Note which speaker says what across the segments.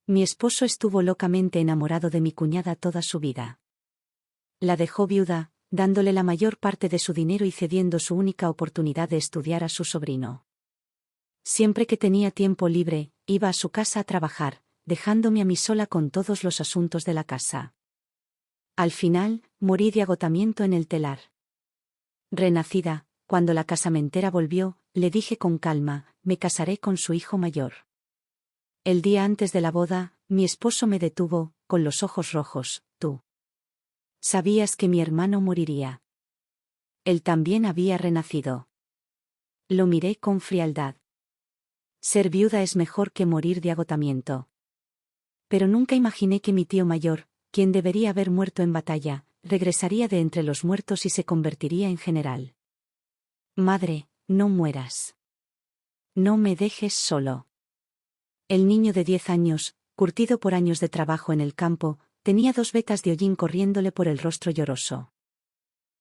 Speaker 1: Mi esposo estuvo locamente enamorado de mi cuñada toda su vida. La dejó viuda, dándole la mayor parte de su dinero y cediendo su única oportunidad de estudiar a su sobrino. Siempre que tenía tiempo libre, iba a su casa a trabajar, dejándome a mí sola con todos los asuntos de la casa. Al final, morí de agotamiento en el telar. Renacida, cuando la casamentera volvió, le dije con calma, me casaré con su hijo mayor. El día antes de la boda, mi esposo me detuvo, con los ojos rojos, ¿tú sabías que mi hermano moriría? Él también había renacido. Lo miré con frialdad. Ser viuda es mejor que morir de agotamiento. Pero nunca imaginé que mi tío mayor, quien debería haber muerto en batalla, regresaría de entre los muertos y se convertiría en general. Madre, no mueras. No me dejes solo. El niño de 10 años, curtido por años de trabajo en el campo, tenía 2 vetas de hollín corriéndole por el rostro lloroso.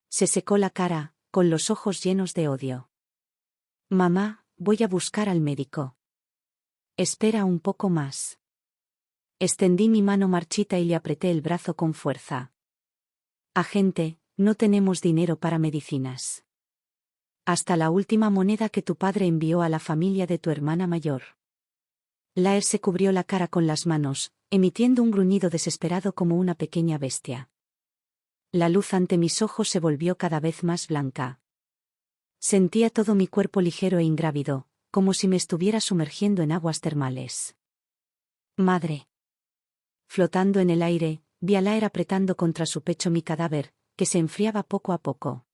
Speaker 1: Se secó la cara, con los ojos llenos de odio. Mamá, voy a buscar al médico. Espera un poco más. Extendí mi mano marchita y le apreté el brazo con fuerza. Agente, no tenemos dinero para medicinas. Hasta la última moneda que tu padre envió a la familia de tu hermana mayor. Laer se cubrió la cara con las manos, emitiendo un gruñido desesperado como una pequeña bestia. La luz ante mis ojos se volvió cada vez más blanca. Sentía todo mi cuerpo ligero e ingrávido, como si me estuviera sumergiendo en aguas termales. Madre. Flotando en el aire, vi a Laer apretando contra su pecho mi cadáver, que se enfriaba poco a poco.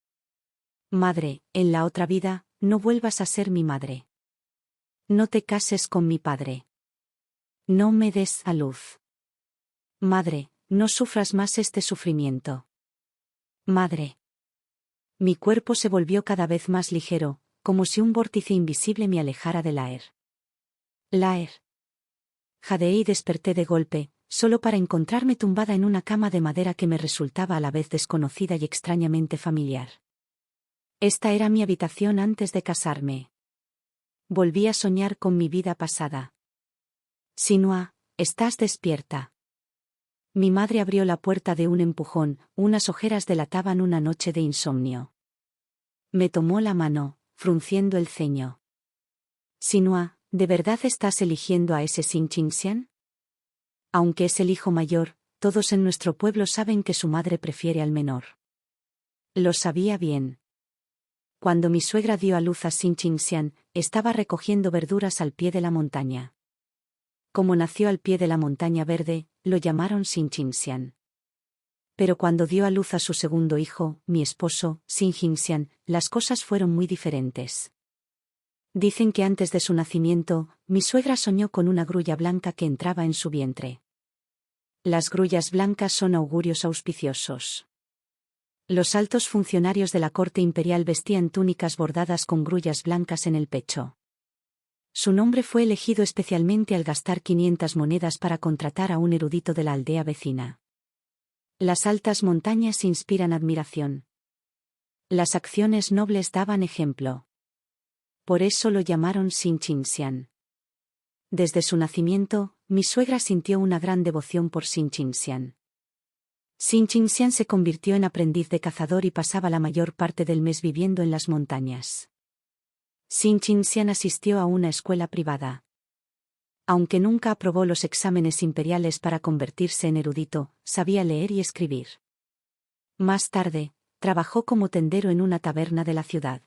Speaker 1: Madre, en la otra vida, no vuelvas a ser mi madre. No te cases con mi padre. No me des a luz. Madre, no sufras más este sufrimiento. Madre. Mi cuerpo se volvió cada vez más ligero, como si un vórtice invisible me alejara de Laer. Laer. Jadeé y desperté de golpe, solo para encontrarme tumbada en una cama de madera que me resultaba a la vez desconocida y extrañamente familiar. Esta era mi habitación antes de casarme. Volví a soñar con mi vida pasada. Sinua, estás despierta. Mi madre abrió la puerta de un empujón, unas ojeras delataban una noche de insomnio. Me tomó la mano, frunciendo el ceño. Sinua, ¿de verdad estás eligiendo a ese Sin Chinxian? Aunque es el hijo mayor, todos en nuestro pueblo saben que su madre prefiere al menor. Lo sabía bien. Cuando mi suegra dio a luz a Sin Chinxian, estaba recogiendo verduras al pie de la montaña. Como nació al pie de la montaña verde, lo llamaron Sin Chinxian. Pero cuando dio a luz a su segundo hijo, mi esposo, Sin Chinxian, las cosas fueron muy diferentes. Dicen que antes de su nacimiento, mi suegra soñó con una grulla blanca que entraba en su vientre. Las grullas blancas son augurios auspiciosos. Los altos funcionarios de la corte imperial vestían túnicas bordadas con grullas blancas en el pecho. Su nombre fue elegido especialmente al gastar 500 monedas para contratar a un erudito de la aldea vecina. Las altas montañas inspiran admiración. Las acciones nobles daban ejemplo. Por eso lo llamaron Sin Chinxian. Desde su nacimiento, mi suegra sintió una gran devoción por Sin Chinxian. Sin Chinxian se convirtió en aprendiz de cazador y pasaba la mayor parte del mes viviendo en las montañas. Sin Chinxian asistió a una escuela privada. Aunque nunca aprobó los exámenes imperiales para convertirse en erudito, sabía leer y escribir. Más tarde, trabajó como tendero en una taberna de la ciudad.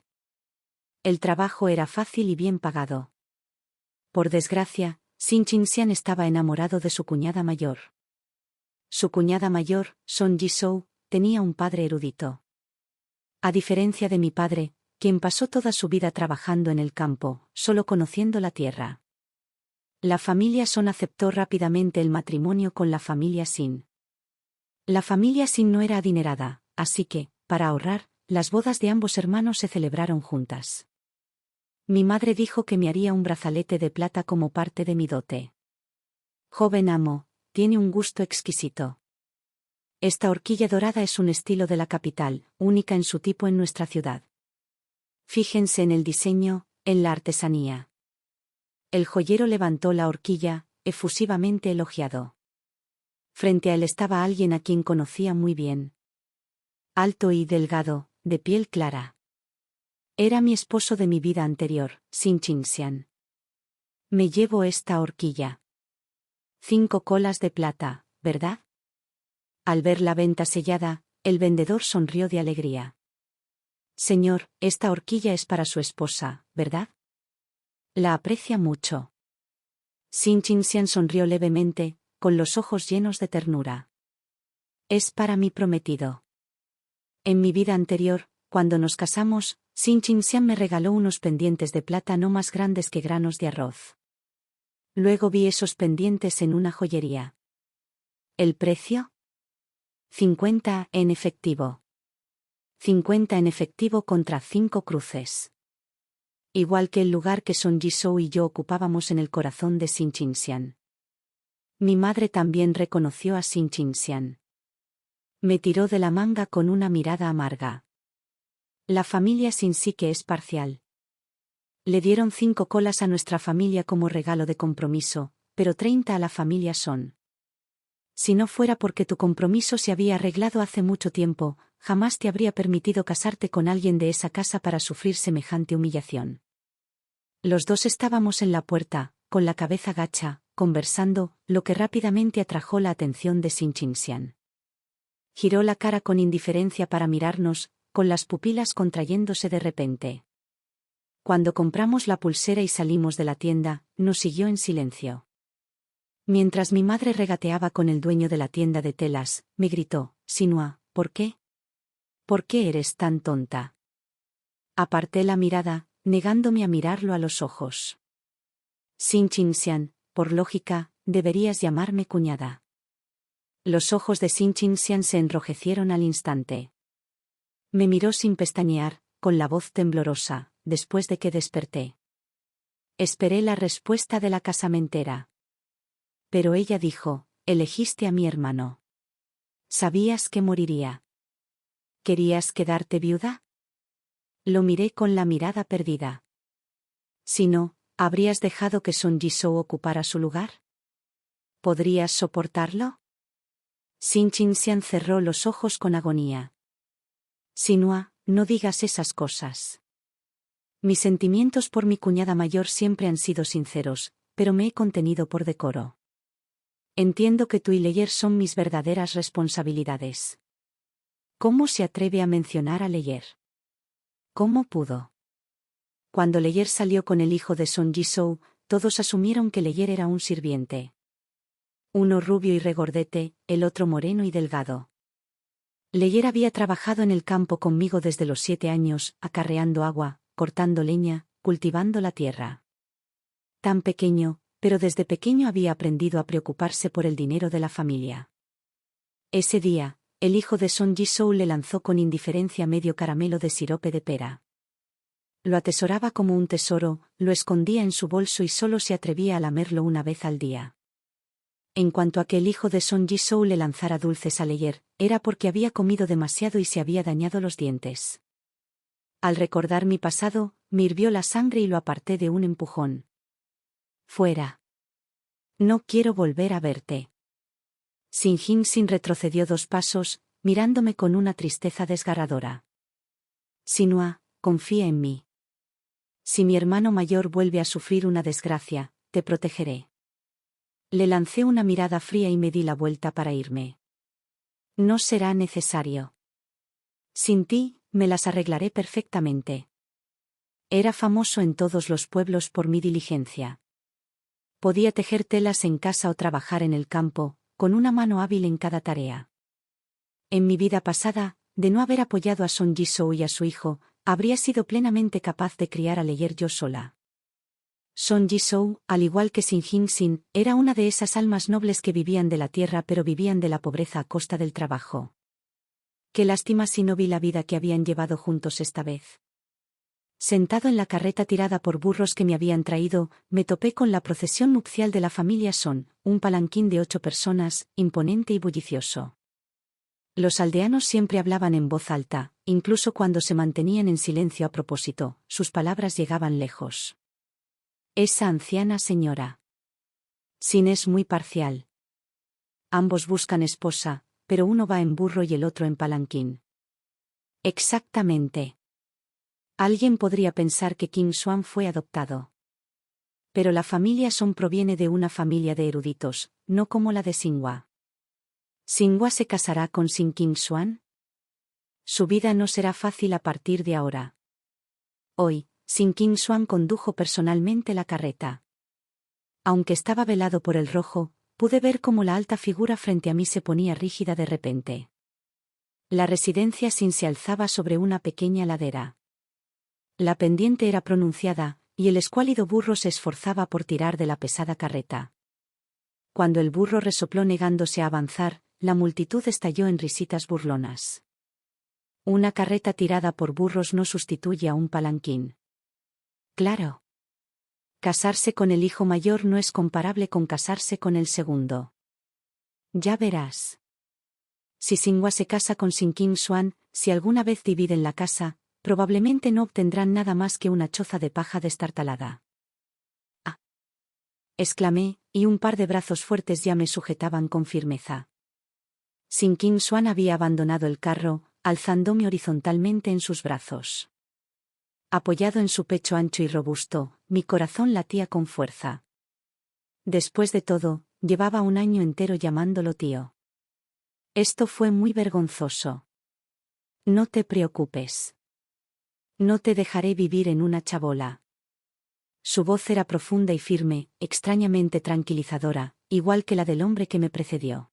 Speaker 1: El trabajo era fácil y bien pagado. Por desgracia, Sin Chinxian estaba enamorado de su cuñada mayor. Su cuñada mayor, Son Jishou, tenía un padre erudito. A diferencia de mi padre, quien pasó toda su vida trabajando en el campo, solo conociendo la tierra. La familia Son aceptó rápidamente el matrimonio con la familia Sin. La familia Sin no era adinerada, así que, para ahorrar, las bodas de ambos hermanos se celebraron juntas. Mi madre dijo que me haría un brazalete de plata como parte de mi dote. Joven amo, tiene un gusto exquisito. Esta horquilla dorada es un estilo de la capital, única en su tipo en nuestra ciudad. Fíjense en el diseño, en la artesanía. El joyero levantó la horquilla, efusivamente elogiado. Frente a él estaba alguien a quien conocía muy bien. Alto y delgado, de piel clara. Era mi esposo de mi vida anterior, Shin Chin-sian. Me llevo esta horquilla. 5 colas de plata, ¿verdad? Al ver la venta sellada, el vendedor sonrió de alegría. Señor, esta horquilla es para su esposa, ¿verdad? La aprecia mucho. Shin Chin-sian sonrió levemente, con los ojos llenos de ternura. Es para mi prometido. En mi vida anterior, cuando nos casamos, Shin Chin-sian me regaló unos pendientes de plata no más grandes que granos de arroz. Luego vi esos pendientes en una joyería. ¿El precio? 50 en efectivo. 50 en efectivo contra 5 cruces. Igual que el lugar que Son Ji-soo y yo ocupábamos en el corazón de Shin Chin-sian. Mi madre también reconoció a Shin Chin-sian. Me tiró de la manga con una mirada amarga. La familia Shin sí que es parcial. Le dieron 5 colas a nuestra familia como regalo de compromiso, pero 30 a la familia Son. Si no fuera porque tu compromiso se había arreglado hace mucho tiempo, jamás te habría permitido casarte con alguien de esa casa para sufrir semejante humillación. Los dos estábamos en la puerta, con la cabeza gacha, conversando, lo que rápidamente atrajo la atención de Shin Chin-sian. Giró la cara con indiferencia para mirarnos, con las pupilas contrayéndose de repente. Cuando compramos la pulsera y salimos de la tienda, nos siguió en silencio. Mientras mi madre regateaba con el dueño de la tienda de telas, me gritó, Sinua, ¿por qué? ¿Por qué eres tan tonta? Aparté la mirada, negándome a mirarlo a los ojos. Shin Chin-sian, por lógica, deberías llamarme cuñada. Los ojos de Shin Chin-sian se enrojecieron al instante. Me miró sin pestañear, con la voz temblorosa, después de que desperté. Esperé la respuesta de la casamentera. Pero ella dijo, elegiste a mi hermano. ¿Sabías que moriría? ¿Querías quedarte viuda? Lo miré con la mirada perdida. Si no, ¿habrías dejado que Son Ji-soo ocupara su lugar? ¿Podrías soportarlo? Shin Chin-sian cerró los ojos con agonía. Sinua, no digas esas cosas. Mis sentimientos por mi cuñada mayor siempre han sido sinceros, pero me he contenido por decoro. Entiendo que tú y Leyer son mis verdaderas responsabilidades. ¿Cómo se atreve a mencionar a Leyer? ¿Cómo pudo? Cuando Leyer salió con el hijo de Son Ji-soo, todos asumieron que Leyer era un sirviente. Uno rubio y regordete, el otro moreno y delgado. Leyer había trabajado en el campo conmigo desde los 7 años, acarreando agua, cortando leña, cultivando la tierra. Tan pequeño, pero desde pequeño había aprendido a preocuparse por el dinero de la familia. Ese día, el hijo de Son Ji-soo le lanzó con indiferencia medio caramelo de sirope de pera. Lo atesoraba como un tesoro, lo escondía en su bolso y solo se atrevía a lamerlo una vez al día. En cuanto a que el hijo de Son Ji-soo le lanzara dulces a Leyer, era porque había comido demasiado y se había dañado los dientes. Al recordar mi pasado, me hirvió la sangre y lo aparté de un empujón. Fuera. No quiero volver a verte. Shin Chin-sian retrocedió 2 pasos, mirándome con una tristeza desgarradora. Sinua, confía en mí. Si mi hermano mayor vuelve a sufrir una desgracia, te protegeré. Le lancé una mirada fría y me di la vuelta para irme. No será necesario. Sin ti, me las arreglaré perfectamente. Era famoso en todos los pueblos por mi diligencia. Podía tejer telas en casa o trabajar en el campo, con una mano hábil en cada tarea. En mi vida pasada, de no haber apoyado a Son Ji-soo y a su hijo, habría sido plenamente capaz de criar a Leyer yo sola. Son Ji-soo, al igual que Shin Chin-sian, era una de esas almas nobles que vivían de la tierra pero vivían de la pobreza a costa del trabajo. Qué lástima si no vi la vida que habían llevado juntos esta vez. Sentado en la carreta tirada por burros que me habían traído, me topé con la procesión nupcial de la familia Son, un palanquín de 8 personas, imponente y bullicioso. Los aldeanos siempre hablaban en voz alta, incluso cuando se mantenían en silencio a propósito, sus palabras llegaban lejos. Esa anciana señora. Sin es muy parcial. Ambos buscan esposa, pero uno va en burro y el otro en palanquín. Exactamente. Alguien podría pensar que King Swan fue adoptado. Pero la familia Son proviene de una familia de eruditos, no como la de Singhua. ¿Singhua se casará con Sin King Swan? Su vida no será fácil a partir de ahora. Hoy, Sin King Swan condujo personalmente la carreta. Aunque estaba velado por el rojo, pude ver cómo la alta figura frente a mí se ponía rígida de repente. La residencia Sin se alzaba sobre una pequeña ladera. La pendiente era pronunciada, y el escuálido burro se esforzaba por tirar de la pesada carreta. Cuando el burro resopló negándose a avanzar, la multitud estalló en risitas burlonas. Una carreta tirada por burros no sustituye a un palanquín. Claro. Casarse con el hijo mayor no es comparable con casarse con el segundo. Ya verás. Si Singhua se casa con Sin King Swan, si alguna vez dividen la casa, probablemente no obtendrán nada más que una choza de paja destartalada. ¡Ah! Exclamé, y un par de brazos fuertes ya me sujetaban con firmeza. Sin King Swan había abandonado el carro, alzándome horizontalmente en sus brazos. Apoyado en su pecho ancho y robusto, mi corazón latía con fuerza. Después de todo, llevaba un año entero llamándolo tío. Esto fue muy vergonzoso. No te preocupes. No te dejaré vivir en una chabola. Su voz era profunda y firme, extrañamente tranquilizadora, igual que la del hombre que me precedió.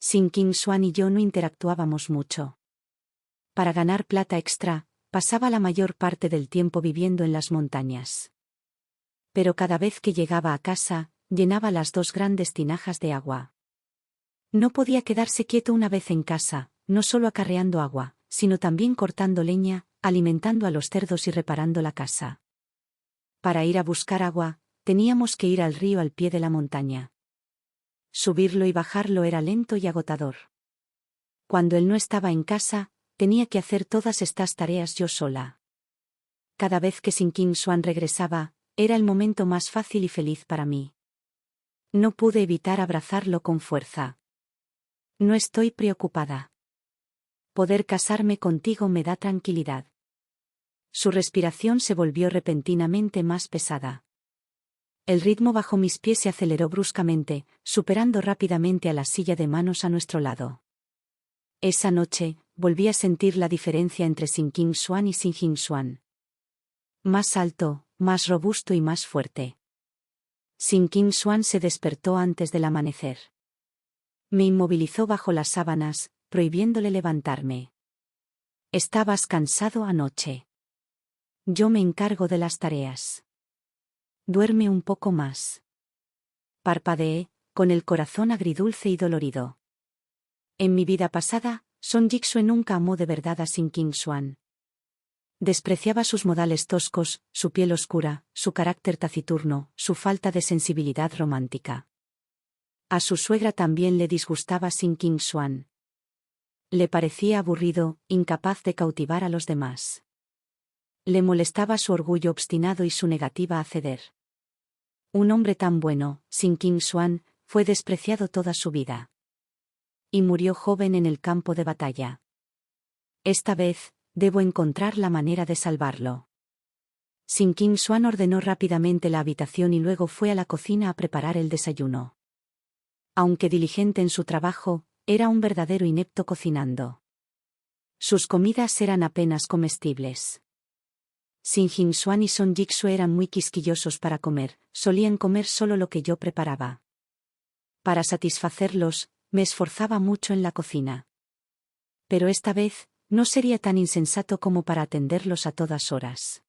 Speaker 1: Sin King Swan y yo no interactuábamos mucho. Para ganar plata extra, pasaba la mayor parte del tiempo viviendo en las montañas. Pero cada vez que llegaba a casa, llenaba las 2 grandes tinajas de agua. No podía quedarse quieto una vez en casa, no solo acarreando agua, sino también cortando leña, alimentando a los cerdos y reparando la casa. Para ir a buscar agua, teníamos que ir al río al pie de la montaña. Subirlo y bajarlo era lento y agotador. Cuando él no estaba en casa, tenía que hacer todas estas tareas yo sola. Cada vez que Sin King Swan regresaba, era el momento más fácil y feliz para mí. No pude evitar abrazarlo con fuerza. No estoy preocupada. Poder casarme contigo me da tranquilidad. Su respiración se volvió repentinamente más pesada. El ritmo bajo mis pies se aceleró bruscamente, superando rápidamente a la silla de manos a nuestro lado. Esa noche, volví a sentir la diferencia entre Sin King Swan y Sin King Swan. Más alto, más robusto y más fuerte. Sin King Swan se despertó antes del amanecer. Me inmovilizó bajo las sábanas, prohibiéndole levantarme. Estabas cansado anoche. Yo me encargo de las tareas. Duerme un poco más. Parpadeé, con el corazón agridulce y dolorido. En mi vida pasada, Son Jigsaw nunca amó de verdad a Sin King Swan. Despreciaba sus modales toscos, su piel oscura, su carácter taciturno, su falta de sensibilidad romántica. A su suegra también le disgustaba Sin King Swan. Le parecía aburrido, incapaz de cautivar a los demás. Le molestaba su orgullo obstinado y su negativa a ceder. Un hombre tan bueno, Sin King Swan, fue despreciado toda su vida. Y murió joven en el campo de batalla. Esta vez, debo encontrar la manera de salvarlo. Sin King Swan ordenó rápidamente la habitación y luego fue a la cocina a preparar el desayuno. Aunque diligente en su trabajo, era un verdadero inepto cocinando. Sus comidas eran apenas comestibles. Sin King Swan y Son Jigsaw eran muy quisquillosos para comer, solían comer solo lo que yo preparaba. Para satisfacerlos, me esforzaba mucho en la cocina. Pero esta vez, no sería tan insensato como para atenderlos a todas horas.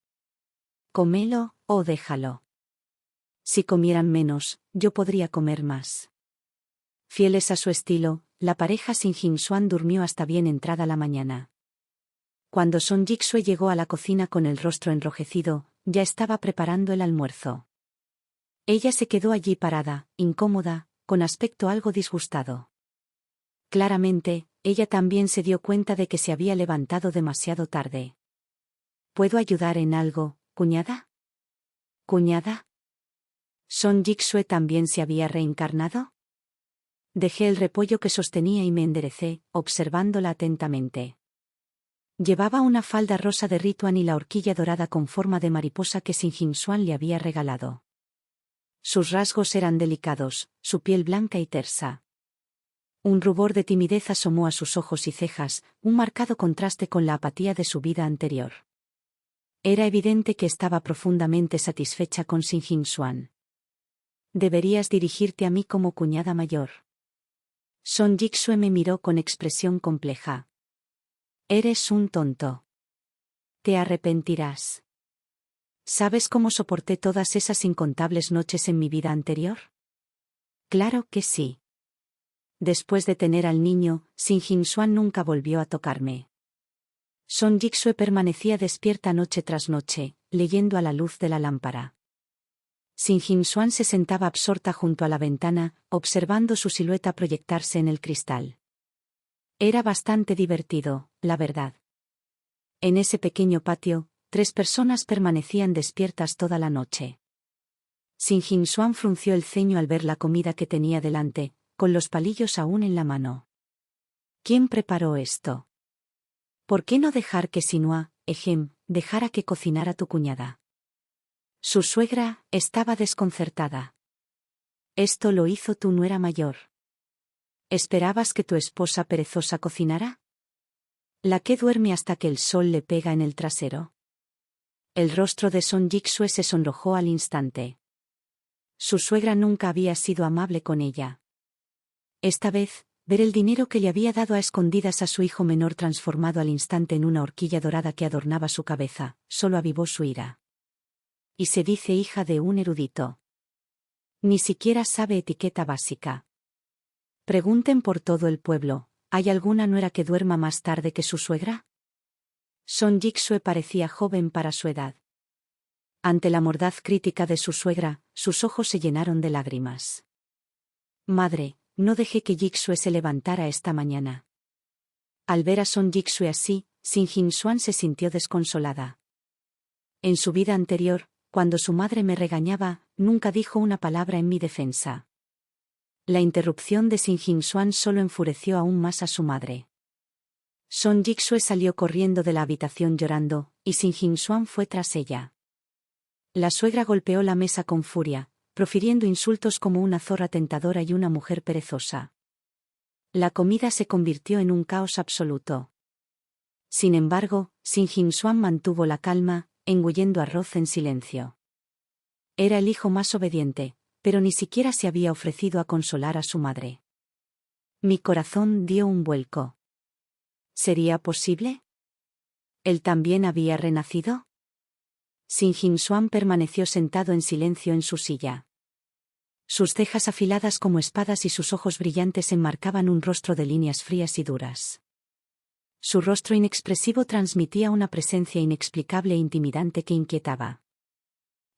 Speaker 1: Cómelo, o déjalo. Si comieran menos, yo podría comer más. Fieles a su estilo, la pareja Sin King Swan durmió hasta bien entrada la mañana. Cuando Son Jigsaw llegó a la cocina con el rostro enrojecido, ya estaba preparando el almuerzo. Ella se quedó allí parada, incómoda, con aspecto algo disgustado. Claramente, ella también se dio cuenta de que se había levantado demasiado tarde. ¿Puedo ayudar en algo, cuñada? ¿Cuñada? ¿Son Jixue también se había reencarnado? Dejé el repollo que sostenía y me enderecé, observándola atentamente. Llevaba una falda rosa de Rituan y la horquilla dorada con forma de mariposa que Sin Jin Xuan le había regalado. Sus rasgos eran delicados, su piel blanca y tersa. Un rubor de timidez asomó a sus ojos y cejas, un marcado contraste con la apatía de su vida anterior. Era evidente que estaba profundamente satisfecha con Sin Jin Xuan. Deberías dirigirte a mí como cuñada mayor. Son Jixue me miró con expresión compleja. Eres un tonto. Te arrepentirás. ¿Sabes cómo soporté todas esas incontables noches en mi vida anterior? Claro que sí. Después de tener al niño, Sin Jin Xuan nunca volvió a tocarme. Son Jixue permanecía despierta noche tras noche, leyendo a la luz de la lámpara. Sin Jin Xuan se sentaba absorta junto a la ventana, observando su silueta proyectarse en el cristal. Era bastante divertido, la verdad. En ese pequeño patio, 3 personas permanecían despiertas toda la noche. Sin Jin Xuan frunció el ceño al ver la comida que tenía delante, con los palillos aún en la mano. ¿Quién preparó esto? ¿Por qué no dejar que Sinua, dejara que cocinara tu cuñada? Su suegra estaba desconcertada. Esto lo hizo tu nuera mayor. ¿Esperabas que tu esposa perezosa cocinara? ¿La que duerme hasta que el sol le pega en el trasero? El rostro de Son Jixue se sonrojó al instante. Su suegra nunca había sido amable con ella. Esta vez, ver el dinero que le había dado a escondidas a su hijo menor transformado al instante en una horquilla dorada que adornaba su cabeza, solo avivó su ira. Y se dice hija de un erudito. Ni siquiera sabe etiqueta básica. Pregunten por todo el pueblo, ¿hay alguna nuera que duerma más tarde que su suegra? Son Jixue parecía joven para su edad. Ante la mordaz crítica de su suegra, sus ojos se llenaron de lágrimas. Madre, no dejé que Jixue se levantara esta mañana. Al ver a Son Jixue así, Sin Jin Xuan se sintió desconsolada. En su vida anterior, cuando su madre me regañaba, nunca dijo una palabra en mi defensa. La interrupción de Sin Jin Xuan solo enfureció aún más a su madre. Son Jixue salió corriendo de la habitación llorando, y Sin Jin Xuan fue tras ella. La suegra golpeó la mesa con furia, profiriendo insultos como una zorra tentadora y una mujer perezosa. La comida se convirtió en un caos absoluto. Sin embargo, Sin Jin Xuan mantuvo la calma, engullendo arroz en silencio. Era el hijo más obediente, pero ni siquiera se había ofrecido a consolar a su madre. Mi corazón dio un vuelco. ¿Sería posible? ¿Él también había renacido? Sin Jin Xuan permaneció sentado en silencio en su silla. Sus cejas afiladas como espadas y sus ojos brillantes enmarcaban un rostro de líneas frías y duras. Su rostro inexpresivo transmitía una presencia inexplicable e intimidante que inquietaba.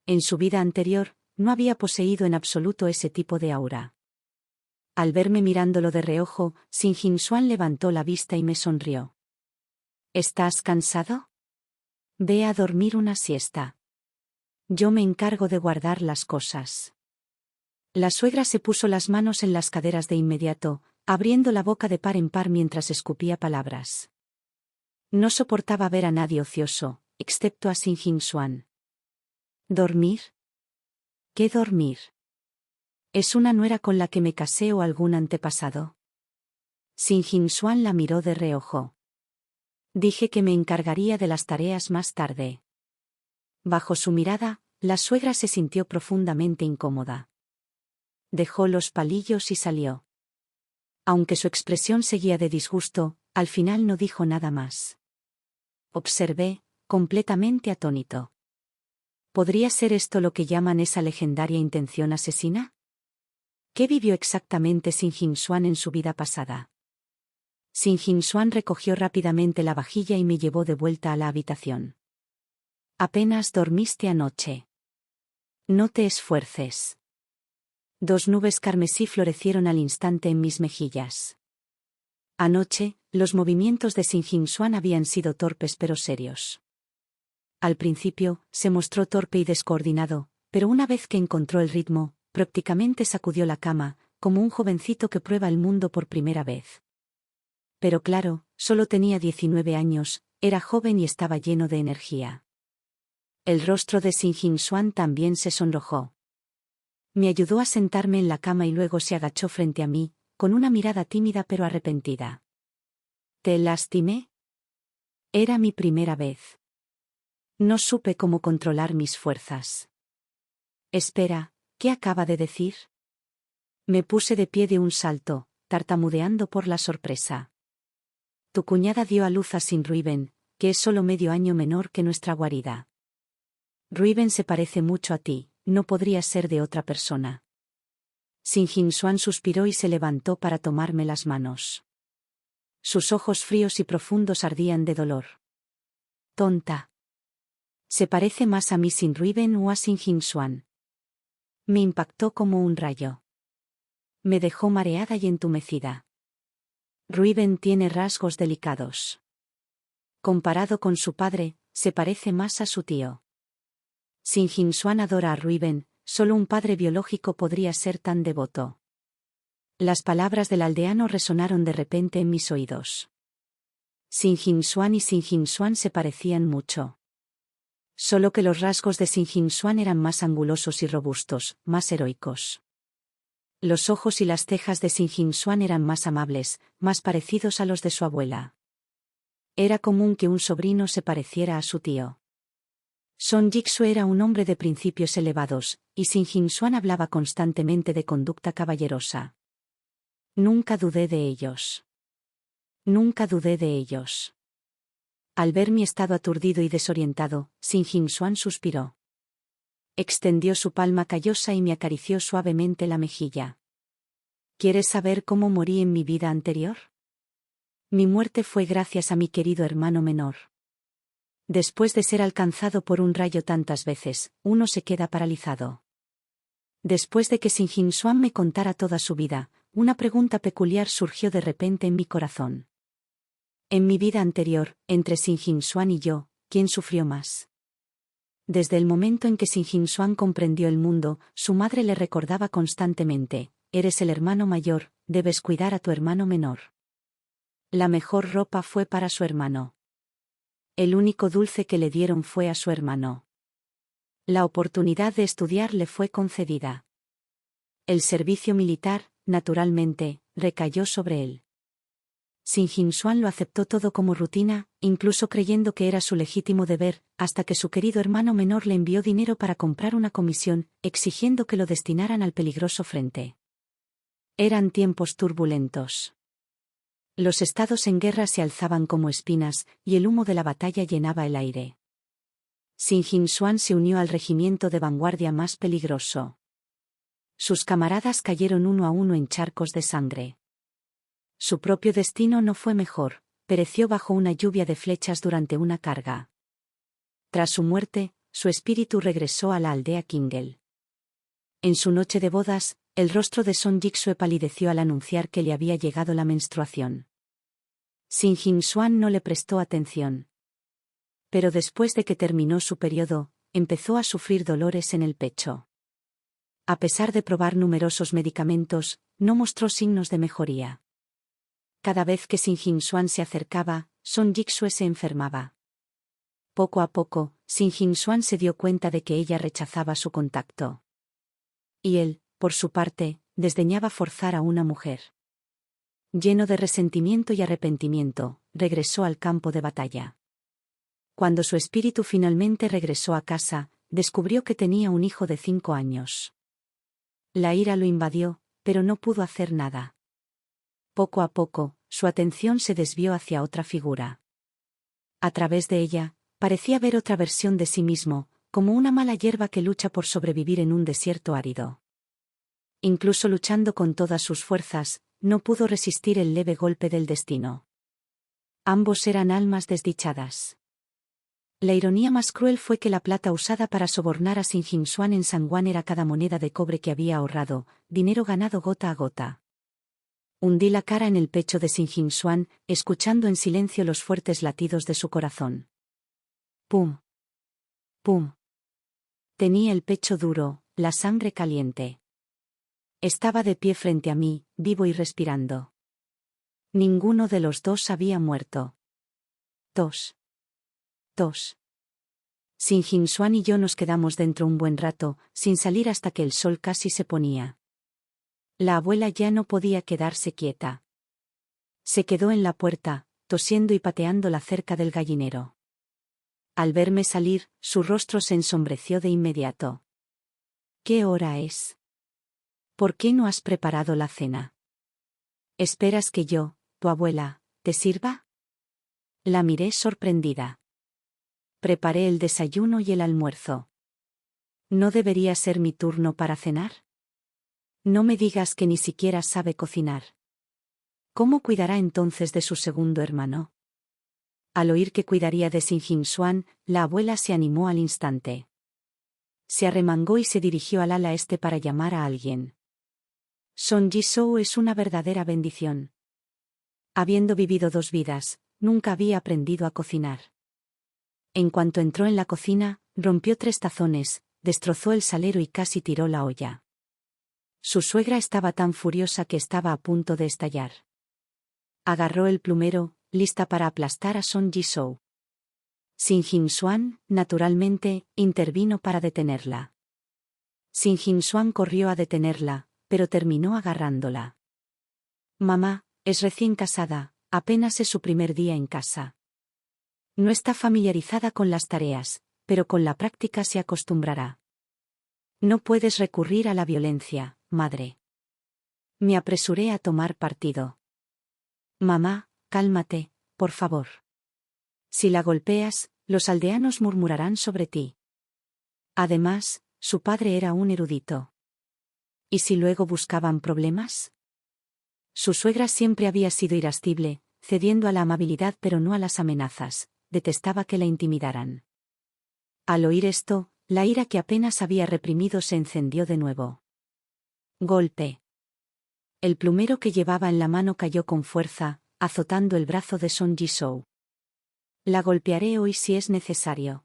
Speaker 1: En su vida anterior, no había poseído en absoluto ese tipo de aura. Al verme mirándolo de reojo, Sin Jin Xuan levantó la vista y me sonrió. ¿Estás cansado? Ve a dormir una siesta. Yo me encargo de guardar las cosas. La suegra se puso las manos en las caderas de inmediato, abriendo la boca de par en par mientras escupía palabras. No soportaba ver a nadie ocioso, excepto a Sin Jin Xuan. ¿Dormir? ¿Qué dormir? ¿Es una nuera con la que me casé o algún antepasado? Sin Jin Xuan la miró de reojo. Dije que me encargaría de las tareas más tarde. Bajo su mirada, la suegra se sintió profundamente incómoda. Dejó los palillos y salió. Aunque su expresión seguía de disgusto, al final no dijo nada más. Observé, completamente atónito. ¿Podría ser esto lo que llaman esa legendaria intención asesina? ¿Qué vivió exactamente Sin Jin Xuan en su vida pasada? Sin Jin Xuan recogió rápidamente la vajilla y me llevó de vuelta a la habitación. Apenas dormiste anoche. No te esfuerces. 2 nubes carmesí florecieron al instante en mis mejillas. Anoche, los movimientos de Sin Jin Xuan habían sido torpes pero serios. Al principio, se mostró torpe y descoordinado, pero una vez que encontró el ritmo, prácticamente sacudió la cama, como un jovencito que prueba el mundo por primera vez. Pero claro, solo tenía 19 años, era joven y estaba lleno de energía. El rostro de Sin Jin Xuan también se sonrojó. Me ayudó a sentarme en la cama y luego se agachó frente a mí, con una mirada tímida pero arrepentida. ¿Te lastimé? Era mi primera vez. No supe cómo controlar mis fuerzas. Espera, ¿qué acaba de decir? Me puse de pie de un salto, tartamudeando por la sorpresa. Tu cuñada dio a luz a Sin Ruiben, que es solo medio año menor que nuestra guarida. Ruiben se parece mucho a ti, no podría ser de otra persona. Sin Jin Xuan suspiró y se levantó para tomarme las manos. Sus ojos fríos y profundos ardían de dolor. Tonta. ¿Se parece más a mí Sin Ruiben o a Sin Jin Xuan? Me impactó como un rayo. Me dejó mareada y entumecida. Ruiben tiene rasgos delicados. Comparado con su padre, se parece más a su tío. Sin Jin Xuan adora a Ruiben, solo un padre biológico podría ser tan devoto. Las palabras del aldeano resonaron de repente en mis oídos. Sin Jin Xuan y Sin Jin Xuan se parecían mucho. Solo que los rasgos de Sin Jin Xuan eran más angulosos y robustos, más heroicos. Los ojos y las cejas de Sin Jin Xuan eran más amables, más parecidos a los de su abuela. Era común que un sobrino se pareciera a su tío. Son Jiksu era un hombre de principios elevados, y Sin Jin Xuan hablaba constantemente de conducta caballerosa. Nunca dudé de ellos. Nunca dudé de ellos. Al ver mi estado aturdido y desorientado, Sin Jin Xuan suspiró. Extendió su palma callosa y me acarició suavemente la mejilla. ¿Quieres saber cómo morí en mi vida anterior? Mi muerte fue gracias a mi querido hermano menor. Después de ser alcanzado por un rayo tantas veces, uno se queda paralizado. Después de que Sin Jin Xuan me contara toda su vida, una pregunta peculiar surgió de repente en mi corazón. En mi vida anterior, entre Sin Jin Xuan y yo, ¿quién sufrió más? Desde el momento en que Sin Jin Xuan comprendió el mundo, su madre le recordaba constantemente: eres el hermano mayor, debes cuidar a tu hermano menor. La mejor ropa fue para su hermano. El único dulce que le dieron fue a su hermano. La oportunidad de estudiar le fue concedida. El servicio militar, naturalmente, recayó sobre él. Sin Jin Xuan lo aceptó todo como rutina, incluso creyendo que era su legítimo deber, hasta que su querido hermano menor le envió dinero para comprar una comisión, exigiendo que lo destinaran al peligroso frente. Eran tiempos turbulentos. Los estados en guerra se alzaban como espinas, y el humo de la batalla llenaba el aire. Sin Jin Xuan se unió al regimiento de vanguardia más peligroso. Sus camaradas cayeron uno a uno en charcos de sangre. Su propio destino no fue mejor, pereció bajo una lluvia de flechas durante una carga. Tras su muerte, su espíritu regresó a la aldea Qingel. En su noche de bodas, el rostro de Son Jixue palideció al anunciar que le había llegado la menstruación. Sin Jin Xuan no le prestó atención. Pero después de que terminó su periodo, empezó a sufrir dolores en el pecho. A pesar de probar numerosos medicamentos, no mostró signos de mejoría. Cada vez que Sin Jin Xuan se acercaba, Son Jixue se enfermaba. Poco a poco, Sin Jin Xuan se dio cuenta de que ella rechazaba su contacto. Y él, por su parte, desdeñaba forzar a una mujer. Lleno de resentimiento y arrepentimiento, regresó al campo de batalla. Cuando su espíritu finalmente regresó a casa, descubrió que tenía un hijo de 5 años. La ira lo invadió, pero no pudo hacer nada. Poco a poco, su atención se desvió hacia otra figura. A través de ella, parecía ver otra versión de sí mismo, como una mala hierba que lucha por sobrevivir en un desierto árido. Incluso luchando con todas sus fuerzas, no pudo resistir el leve golpe del destino. Ambos eran almas desdichadas. La ironía más cruel fue que la plata usada para sobornar a Sin Jin Xuan en Sangwon era cada moneda de cobre que había ahorrado, dinero ganado gota a gota. Hundí la cara en el pecho de Sin Jin Xuan, escuchando en silencio los fuertes latidos de su corazón. Pum. Pum. Tenía el pecho duro, la sangre caliente. Estaba de pie frente a mí, vivo y respirando. Ninguno de los dos había muerto. Tos. Tos. Sin Jin-Suan y yo nos quedamos dentro un buen rato, sin salir hasta que el sol casi se ponía. La abuela ya no podía quedarse quieta. Se quedó en la puerta, tosiendo y pateando la cerca del gallinero. Al verme salir, su rostro se ensombreció de inmediato. ¿Qué hora es? ¿Por qué no has preparado la cena? ¿Esperas que yo, tu abuela, te sirva? La miré sorprendida. Preparé el desayuno y el almuerzo. ¿No debería ser mi turno para cenar? No me digas que ni siquiera sabe cocinar. ¿Cómo cuidará entonces de su segundo hermano? Al oír que cuidaría de Sin Jin-Suan, la abuela se animó al instante. Se arremangó y se dirigió al ala este para llamar a alguien. Son Ji-Soo es una verdadera bendición. Habiendo vivido 2 vidas, nunca había aprendido a cocinar. En cuanto entró en la cocina, rompió 3 tazones, destrozó el salero y casi tiró la olla. Su suegra estaba tan furiosa que estaba a punto de estallar. Agarró el plumero, lista para aplastar a Son Ji-Soo. Sin Jin-Suan, naturalmente, intervino para detenerla. Sin Jin-Suan corrió a detenerla, pero terminó agarrándola. Mamá, es recién casada, apenas es su primer día en casa. No está familiarizada con las tareas, pero con la práctica se acostumbrará. No puedes recurrir a la violencia, madre. Me apresuré a tomar partido. Mamá, cálmate, por favor. Si la golpeas, los aldeanos murmurarán sobre ti. Además, su padre era un erudito. ¿Y si luego buscaban problemas? Su suegra siempre había sido irascible, cediendo a la amabilidad pero no a las amenazas, detestaba que la intimidaran. Al oír esto, la ira que apenas había reprimido se encendió de nuevo. Golpe. El plumero que llevaba en la mano cayó con fuerza, azotando el brazo de Son Ji-Soo. La golpearé hoy si es necesario.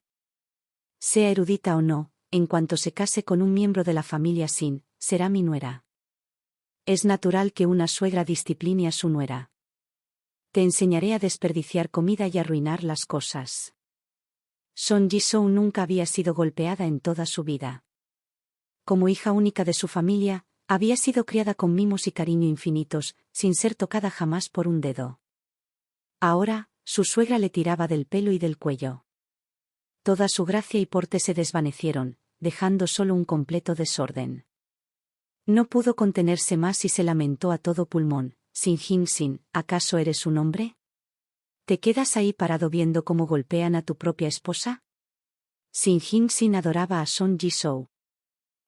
Speaker 1: Sea erudita o no, en cuanto se case con un miembro de la familia Sin, será mi nuera. Es natural que una suegra discipline a su nuera. Te enseñaré a desperdiciar comida y arruinar las cosas. Son Ji-Soo nunca había sido golpeada en toda su vida. Como hija única de su familia, había sido criada con mimos y cariño infinitos, sin ser tocada jamás por un dedo. Ahora, su suegra le tiraba del pelo y del cuello. Toda su gracia y porte se desvanecieron, dejando solo un completo desorden. No pudo contenerse más y se lamentó a todo pulmón. Sin Jin-Sin, ¿acaso eres un hombre? ¿Te quedas ahí parado viendo cómo golpean a tu propia esposa? Sin Jin-Sin adoraba a Son Ji-Soo.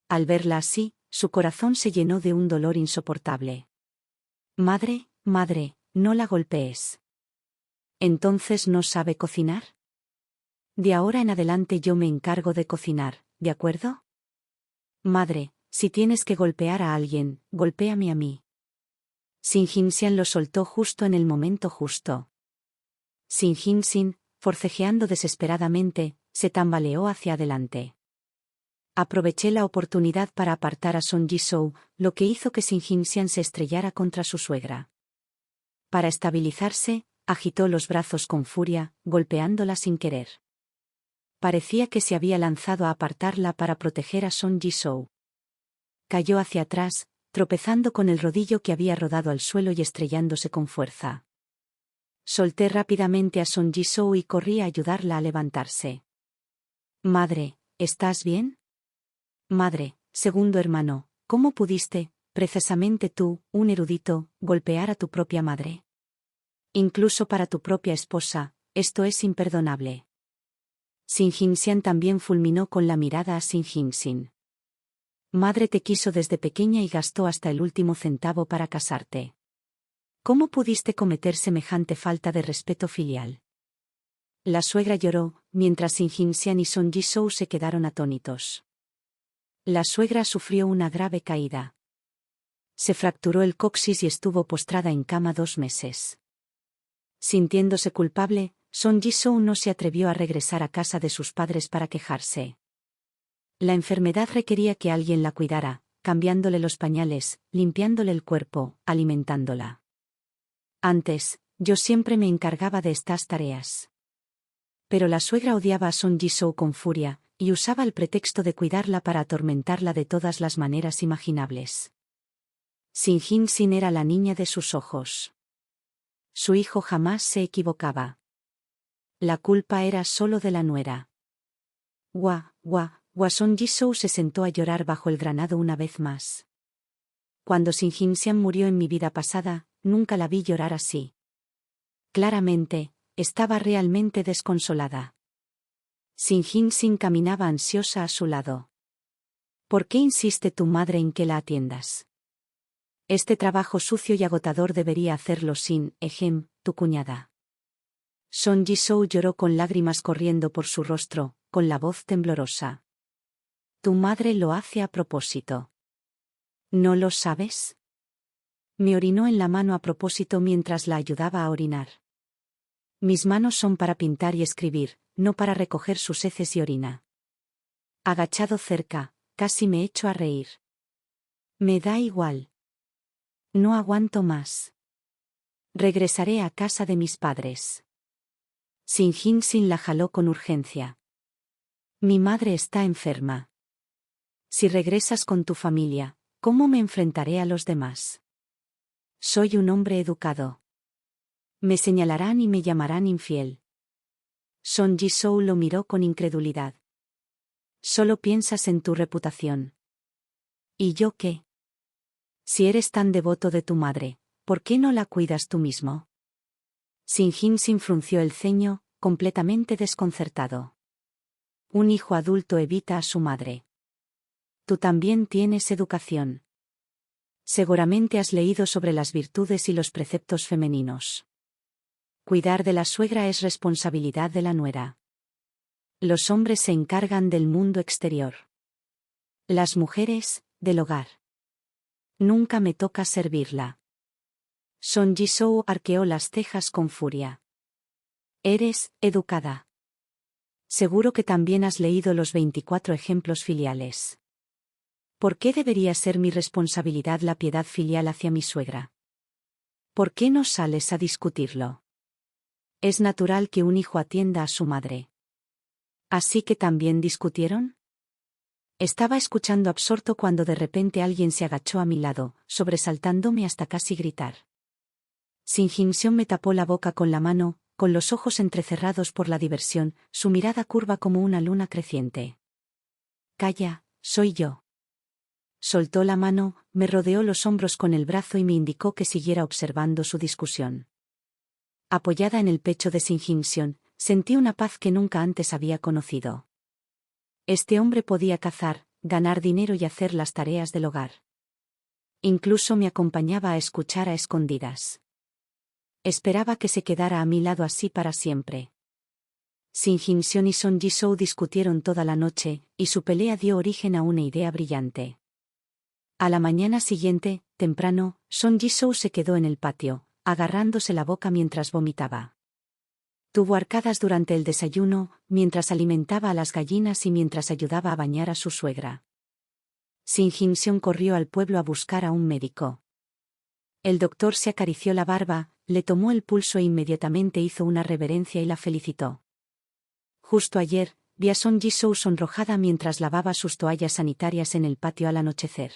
Speaker 1: Al verla así, su corazón se llenó de un dolor insoportable. Madre, madre, no la golpees. ¿Entonces no sabe cocinar? De ahora en adelante yo me encargo de cocinar, ¿de acuerdo? Madre, si tienes que golpear a alguien, golpéame a mí. Sin Jin-Sin lo soltó justo en el momento justo. Sin Jin-Sin, forcejeando desesperadamente, se tambaleó hacia adelante. Aproveché la oportunidad para apartar a Son Ji-Soo, lo que hizo que Sin Jin-Sin se estrellara contra su suegra. Para estabilizarse, agitó los brazos con furia, golpeándola sin querer. Parecía que se había lanzado a apartarla para proteger a Son Ji-Soo. Cayó hacia atrás, tropezando con el rodillo que había rodado al suelo y estrellándose con fuerza. Solté rápidamente a Son Ji-Soo y corrí a ayudarla a levantarse. Madre, ¿estás bien? Madre, segundo hermano, ¿cómo pudiste, precisamente tú, un erudito, golpear a tu propia madre? Incluso para tu propia esposa, esto es imperdonable. Sin Jin-Sin también fulminó con la mirada a Sin Jin-Sin. Madre te quiso desde pequeña y gastó hasta el último centavo para casarte. ¿Cómo pudiste cometer semejante falta de respeto filial? La suegra lloró, mientras Sin Jin-Sin y Son Ji-Soo se quedaron atónitos. La suegra sufrió una grave caída. Se fracturó el coxis y estuvo postrada en cama 2 meses. Sintiéndose culpable, Son Ji-Soo no se atrevió a regresar a casa de sus padres para quejarse. La enfermedad requería que alguien la cuidara, cambiándole los pañales, limpiándole el cuerpo, alimentándola. Antes, yo siempre me encargaba de estas tareas. Pero la suegra odiaba a Song Ji-soo con furia, y usaba el pretexto de cuidarla para atormentarla de todas las maneras imaginables. Shin Jin-sin era la niña de sus ojos. Su hijo jamás se equivocaba. La culpa era solo de la nuera. Song Ji-soo se sentó a llorar bajo el granado una vez más. Cuando Shin Jin-sian murió en mi vida pasada, nunca la vi llorar así. Claramente, estaba realmente desconsolada. Shin Jin-sin caminaba ansiosa a su lado. ¿Por qué insiste tu madre en que la atiendas? Este trabajo sucio y agotador debería hacerlo Shin Ejem, tu cuñada. Song Ji-soo lloró con lágrimas corriendo por su rostro, con la voz temblorosa. Tu madre lo hace a propósito. ¿No lo sabes? Me orinó en la mano a propósito mientras la ayudaba a orinar. Mis manos son para pintar y escribir, no para recoger sus heces y orina. Agachado cerca, casi me echo a reír. Me da igual. No aguanto más. Regresaré a casa de mis padres. Shin Jin-sin la jaló con urgencia. Mi madre está enferma. Si regresas con tu familia, ¿cómo me enfrentaré a los demás? Soy un hombre educado. Me señalarán y me llamarán infiel. Song Ji-soo lo miró con incredulidad. Solo piensas en tu reputación. ¿Y yo qué? Si eres tan devoto de tu madre, ¿por qué no la cuidas tú mismo? Shin Jin-sin frunció el ceño, completamente desconcertado. Un hijo adulto evita a su madre. Tú también tienes educación. Seguramente has leído sobre las virtudes y los preceptos femeninos. Cuidar de la suegra es responsabilidad de la nuera. Los hombres se encargan del mundo exterior. Las mujeres, del hogar. Nunca me toca servirla. Song Ji-soo arqueó las cejas con furia. Eres educada. Seguro que también has leído los 24 ejemplos filiales. ¿Por qué debería ser mi responsabilidad la piedad filial hacia mi suegra? ¿Por qué no sales a discutirlo? Es natural que un hijo atienda a su madre. ¿Así que también discutieron? Estaba escuchando absorto cuando de repente alguien se agachó a mi lado, sobresaltándome hasta casi gritar. Shin Jin-seon me tapó la boca con la mano, con los ojos entrecerrados por la diversión, su mirada curva como una luna creciente. Calla, soy yo. Soltó la mano, me rodeó los hombros con el brazo y me indicó que siguiera observando su discusión. Apoyada en el pecho de Shin Jin-seon, sentí una paz que nunca antes había conocido. Este hombre podía cazar, ganar dinero y hacer las tareas del hogar. Incluso me acompañaba a escuchar a escondidas. Esperaba que se quedara a mi lado así para siempre. Shin Jin-seon y Song Ji-soo discutieron toda la noche, y su pelea dio origen a una idea brillante. A la mañana siguiente, temprano, Song Ji-soo se quedó en el patio, agarrándose la boca mientras vomitaba. Tuvo arcadas durante el desayuno, mientras alimentaba a las gallinas y mientras ayudaba a bañar a su suegra. Shin Jin-seon corrió al pueblo a buscar a un médico. El doctor se acarició la barba, le tomó el pulso e inmediatamente hizo una reverencia y la felicitó. Justo ayer, vi a Song Ji-soo sonrojada mientras lavaba sus toallas sanitarias en el patio al anochecer.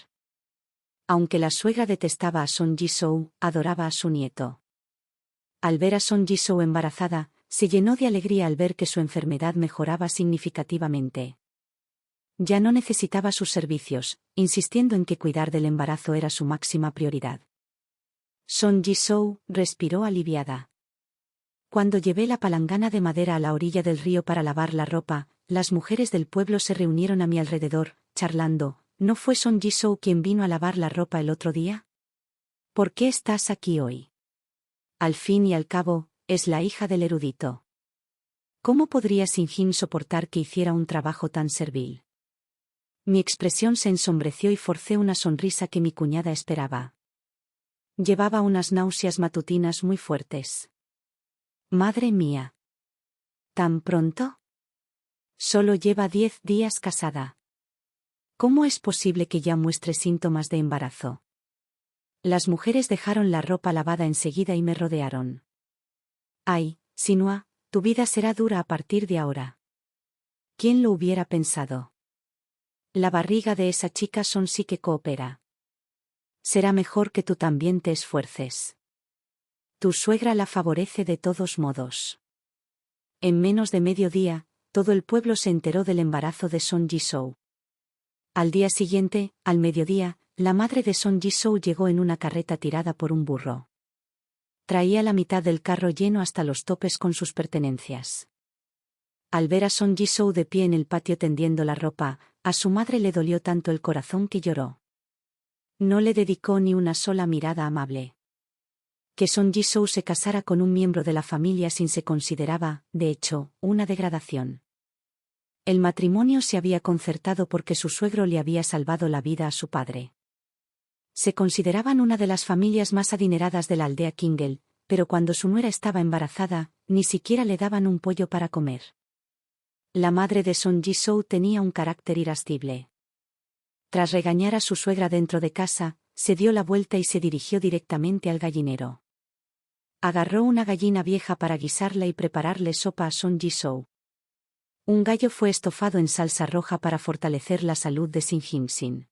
Speaker 1: Aunque la suegra detestaba a Song Ji-soo, adoraba a su nieto. Al ver a Song Ji-soo embarazada, se llenó de alegría al ver que su enfermedad mejoraba significativamente. Ya no necesitaba sus servicios, insistiendo en que cuidar del embarazo era su máxima prioridad. Song Ji-soo respiró aliviada. Cuando llevé la palangana de madera a la orilla del río para lavar la ropa, las mujeres del pueblo se reunieron a mi alrededor, charlando. ¿No fue Song Ji-soo quien vino a lavar la ropa el otro día? ¿Por qué estás aquí hoy? Al fin y al cabo, es la hija del erudito. ¿Cómo podría Shin Jin soportar que hiciera un trabajo tan servil? Mi expresión se ensombreció y forcé una sonrisa que mi cuñada esperaba. Llevaba unas náuseas matutinas muy fuertes. Madre mía. ¿Tan pronto? Solo lleva 10 días casada. ¿Cómo es posible que ya muestre síntomas de embarazo? Las mujeres dejaron la ropa lavada enseguida y me rodearon. Ay, Sinua, tu vida será dura a partir de ahora. ¿Quién lo hubiera pensado? La barriga de esa chica Son sí que coopera. Será mejor que tú también te esfuerces. Tu suegra la favorece de todos modos. En menos de mediodía, todo el pueblo se enteró del embarazo de Son Jisoo. Al día siguiente, al mediodía, la madre de Son Jisoo llegó en una carreta tirada por un burro. Traía la mitad del carro lleno hasta los topes con sus pertenencias. Al ver a Son Jisoo de pie en el patio tendiendo la ropa, a su madre le dolió tanto el corazón que lloró. No le dedicó ni una sola mirada amable. Que Son Jisoo se casara con un miembro de la familia Sin se consideraba, de hecho, una degradación. El matrimonio se había concertado porque su suegro le había salvado la vida a su padre. Se consideraban una de las familias más adineradas de la aldea Kingel, pero cuando su nuera estaba embarazada, ni siquiera le daban un pollo para comer. La madre de Son Jisoo tenía un carácter irascible. Tras regañar a su suegra dentro de casa, se dio la vuelta y se dirigió directamente al gallinero. Agarró una gallina vieja para guisarla y prepararle sopa a Son Jisoo. Un gallo fue estofado en salsa roja para fortalecer la salud de Sin Jin-sin.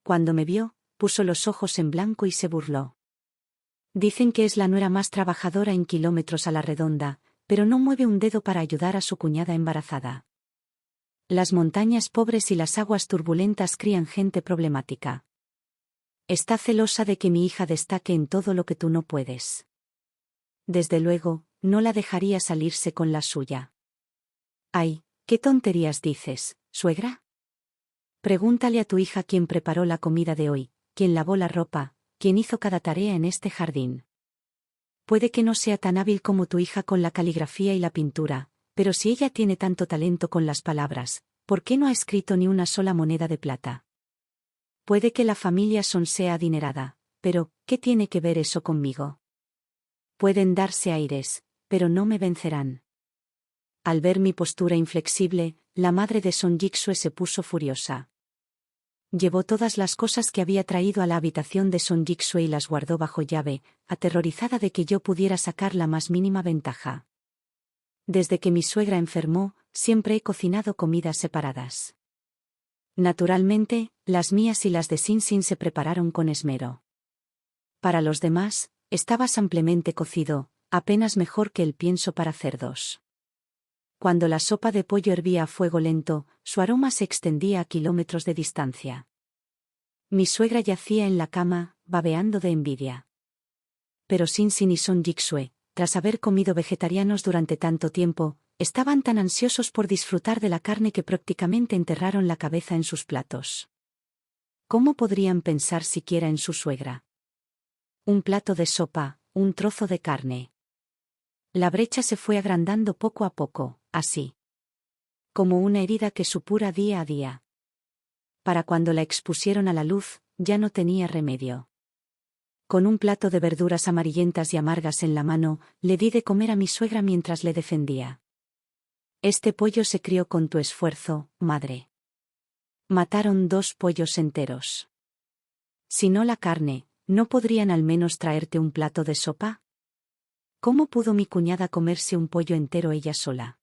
Speaker 1: Cuando me vio, puso los ojos en blanco y se burló. Dicen que es la nuera más trabajadora en kilómetros a la redonda, pero no mueve un dedo para ayudar a su cuñada embarazada. Las montañas pobres y las aguas turbulentas crían gente problemática. Está celosa de que mi hija destaque en todo lo que tú no puedes. Desde luego, no la dejaría salirse con la suya. Ay, ¿qué tonterías dices, suegra? Pregúntale a tu hija quién preparó la comida de hoy, quién lavó la ropa, quién hizo cada tarea en este jardín. Puede que no sea tan hábil como tu hija con la caligrafía y la pintura, pero si ella tiene tanto talento con las palabras, ¿por qué no ha escrito ni una sola moneda de plata? Puede que la familia Son sea adinerada, pero, ¿qué tiene que ver eso conmigo? Pueden darse aires, pero no me vencerán. Al ver mi postura inflexible, la madre de Son Jisoo se puso furiosa. Llevó todas las cosas que había traído a la habitación de Son Jisoo y las guardó bajo llave, aterrorizada de que yo pudiera sacar la más mínima ventaja. Desde que mi suegra enfermó, siempre he cocinado comidas separadas. Naturalmente, las mías y las de Sin Sin se prepararon con esmero. Para los demás, estaba ampliamente cocido, apenas mejor que el pienso para cerdos. Cuando la sopa de pollo hervía a fuego lento, su aroma se extendía a kilómetros de distancia. Mi suegra yacía en la cama, babeando de envidia. Pero Sin Sin y Son Jisoo, tras haber comido vegetarianos durante tanto tiempo, estaban tan ansiosos por disfrutar de la carne que prácticamente enterraron la cabeza en sus platos. ¿Cómo podrían pensar siquiera en su suegra? Un plato de sopa, un trozo de carne. La brecha se fue agrandando poco a poco, así. Como una herida que supura día a día. Para cuando la expusieron a la luz, ya no tenía remedio. Con un plato de verduras amarillentas y amargas en la mano, le di de comer a mi suegra mientras le defendía. Este pollo se crió con tu esfuerzo, madre. Mataron 2 pollos enteros. Si no la carne, ¿no podrían al menos traerte un plato de sopa? ¿Cómo pudo mi cuñada comerse un pollo entero ella sola?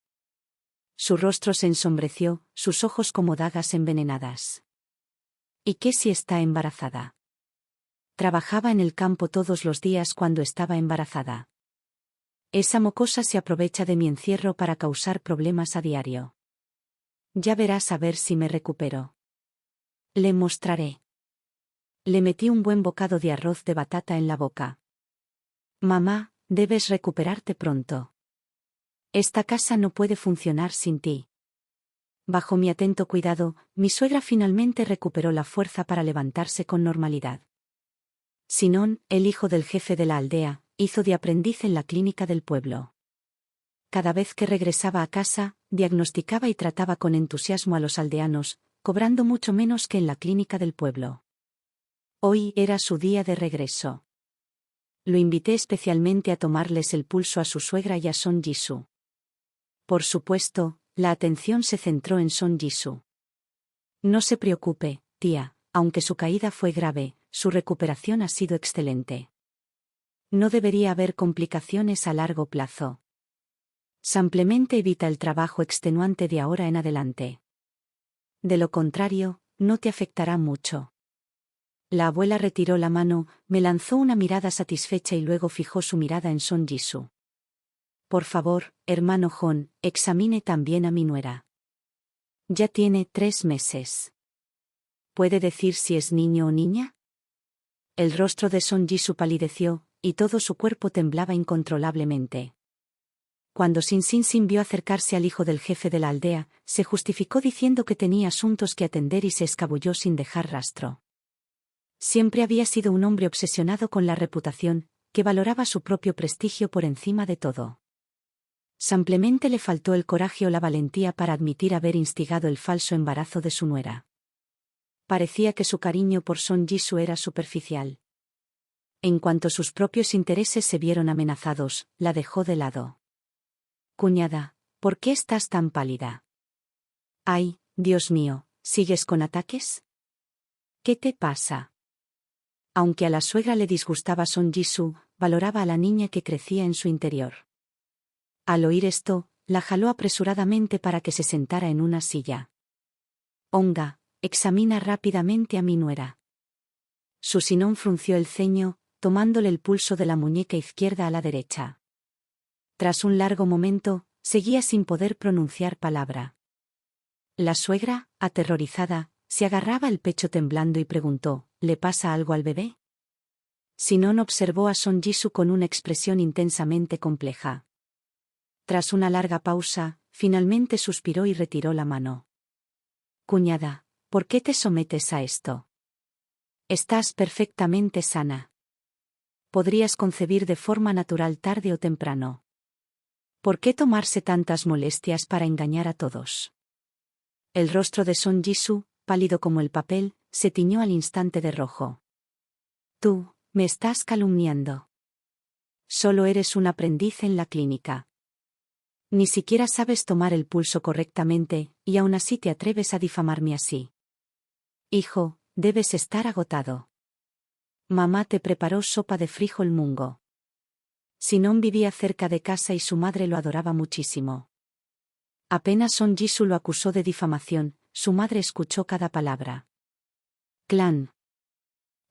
Speaker 1: Su rostro se ensombreció, sus ojos como dagas envenenadas. ¿Y qué si está embarazada? Trabajaba en el campo todos los días cuando estaba embarazada. Esa mocosa se aprovecha de mi encierro para causar problemas a diario. Ya verás a ver si me recupero. Le mostraré. Le metí un buen bocado de arroz de batata en la boca. Mamá, debes recuperarte pronto. Esta casa no puede funcionar sin ti. Bajo mi atento cuidado, mi suegra finalmente recuperó la fuerza para levantarse con normalidad. Sinón, el hijo del jefe de la aldea, hizo de aprendiz en la clínica del pueblo. Cada vez que regresaba a casa, diagnosticaba y trataba con entusiasmo a los aldeanos, cobrando mucho menos que en la clínica del pueblo. Hoy era su día de regreso. Lo invité especialmente a tomarles el pulso a su suegra y a Son Jisoo. Por supuesto, la atención se centró en Son Jisoo. No se preocupe, tía, aunque su caída fue grave, su recuperación ha sido excelente. No debería haber complicaciones a largo plazo. Simplemente evita el trabajo extenuante de ahora en adelante. De lo contrario, no te afectará mucho. La abuela retiró la mano, me lanzó una mirada satisfecha y luego fijó su mirada en Son Jisoo. Por favor, hermano Jon, examine también a mi nuera. Ya tiene 3 meses. ¿Puede decir si es niño o niña? El rostro de Son Jisoo palideció, y todo su cuerpo temblaba incontrolablemente. Cuando Sin vio acercarse al hijo del jefe de la aldea, se justificó diciendo que tenía asuntos que atender y se escabulló sin dejar rastro. Siempre había sido un hombre obsesionado con la reputación, que valoraba su propio prestigio por encima de todo. Simplemente le faltó el coraje o la valentía para admitir haber instigado el falso embarazo de su nuera. Parecía que su cariño por Son Jisoo era superficial. En cuanto sus propios intereses se vieron amenazados, la dejó de lado. Cuñada, ¿por qué estás tan pálida? Ay, Dios mío, ¿sigues con ataques? ¿Qué te pasa? Aunque a la suegra le disgustaba Son Jisoo, valoraba a la niña que crecía en su interior. Al oír esto, la jaló apresuradamente para que se sentara en una silla. Onga, examina rápidamente a mi nuera. Susinón frunció el ceño, tomándole el pulso de la muñeca izquierda a la derecha. Tras un largo momento, seguía sin poder pronunciar palabra. La suegra, aterrorizada, se agarraba el pecho temblando y preguntó, ¿le pasa algo al bebé? Sinon observó a Son Jisoo con una expresión intensamente compleja. Tras una larga pausa, finalmente suspiró y retiró la mano. Cuñada, ¿por qué te sometes a esto? Estás perfectamente sana. Podrías concebir de forma natural tarde o temprano. ¿Por qué tomarse tantas molestias para engañar a todos? El rostro de Son Jisoo, pálido como el papel, se tiñó al instante de rojo. Tú, me estás calumniando. Solo eres un aprendiz en la clínica. Ni siquiera sabes tomar el pulso correctamente, y aún así te atreves a difamarme así. Hijo, debes estar agotado. Mamá te preparó sopa de frijol mungo. Sinon vivía cerca de casa y su madre lo adoraba muchísimo. Apenas Son Jisoo lo acusó de difamación, su madre escuchó cada palabra. Clan.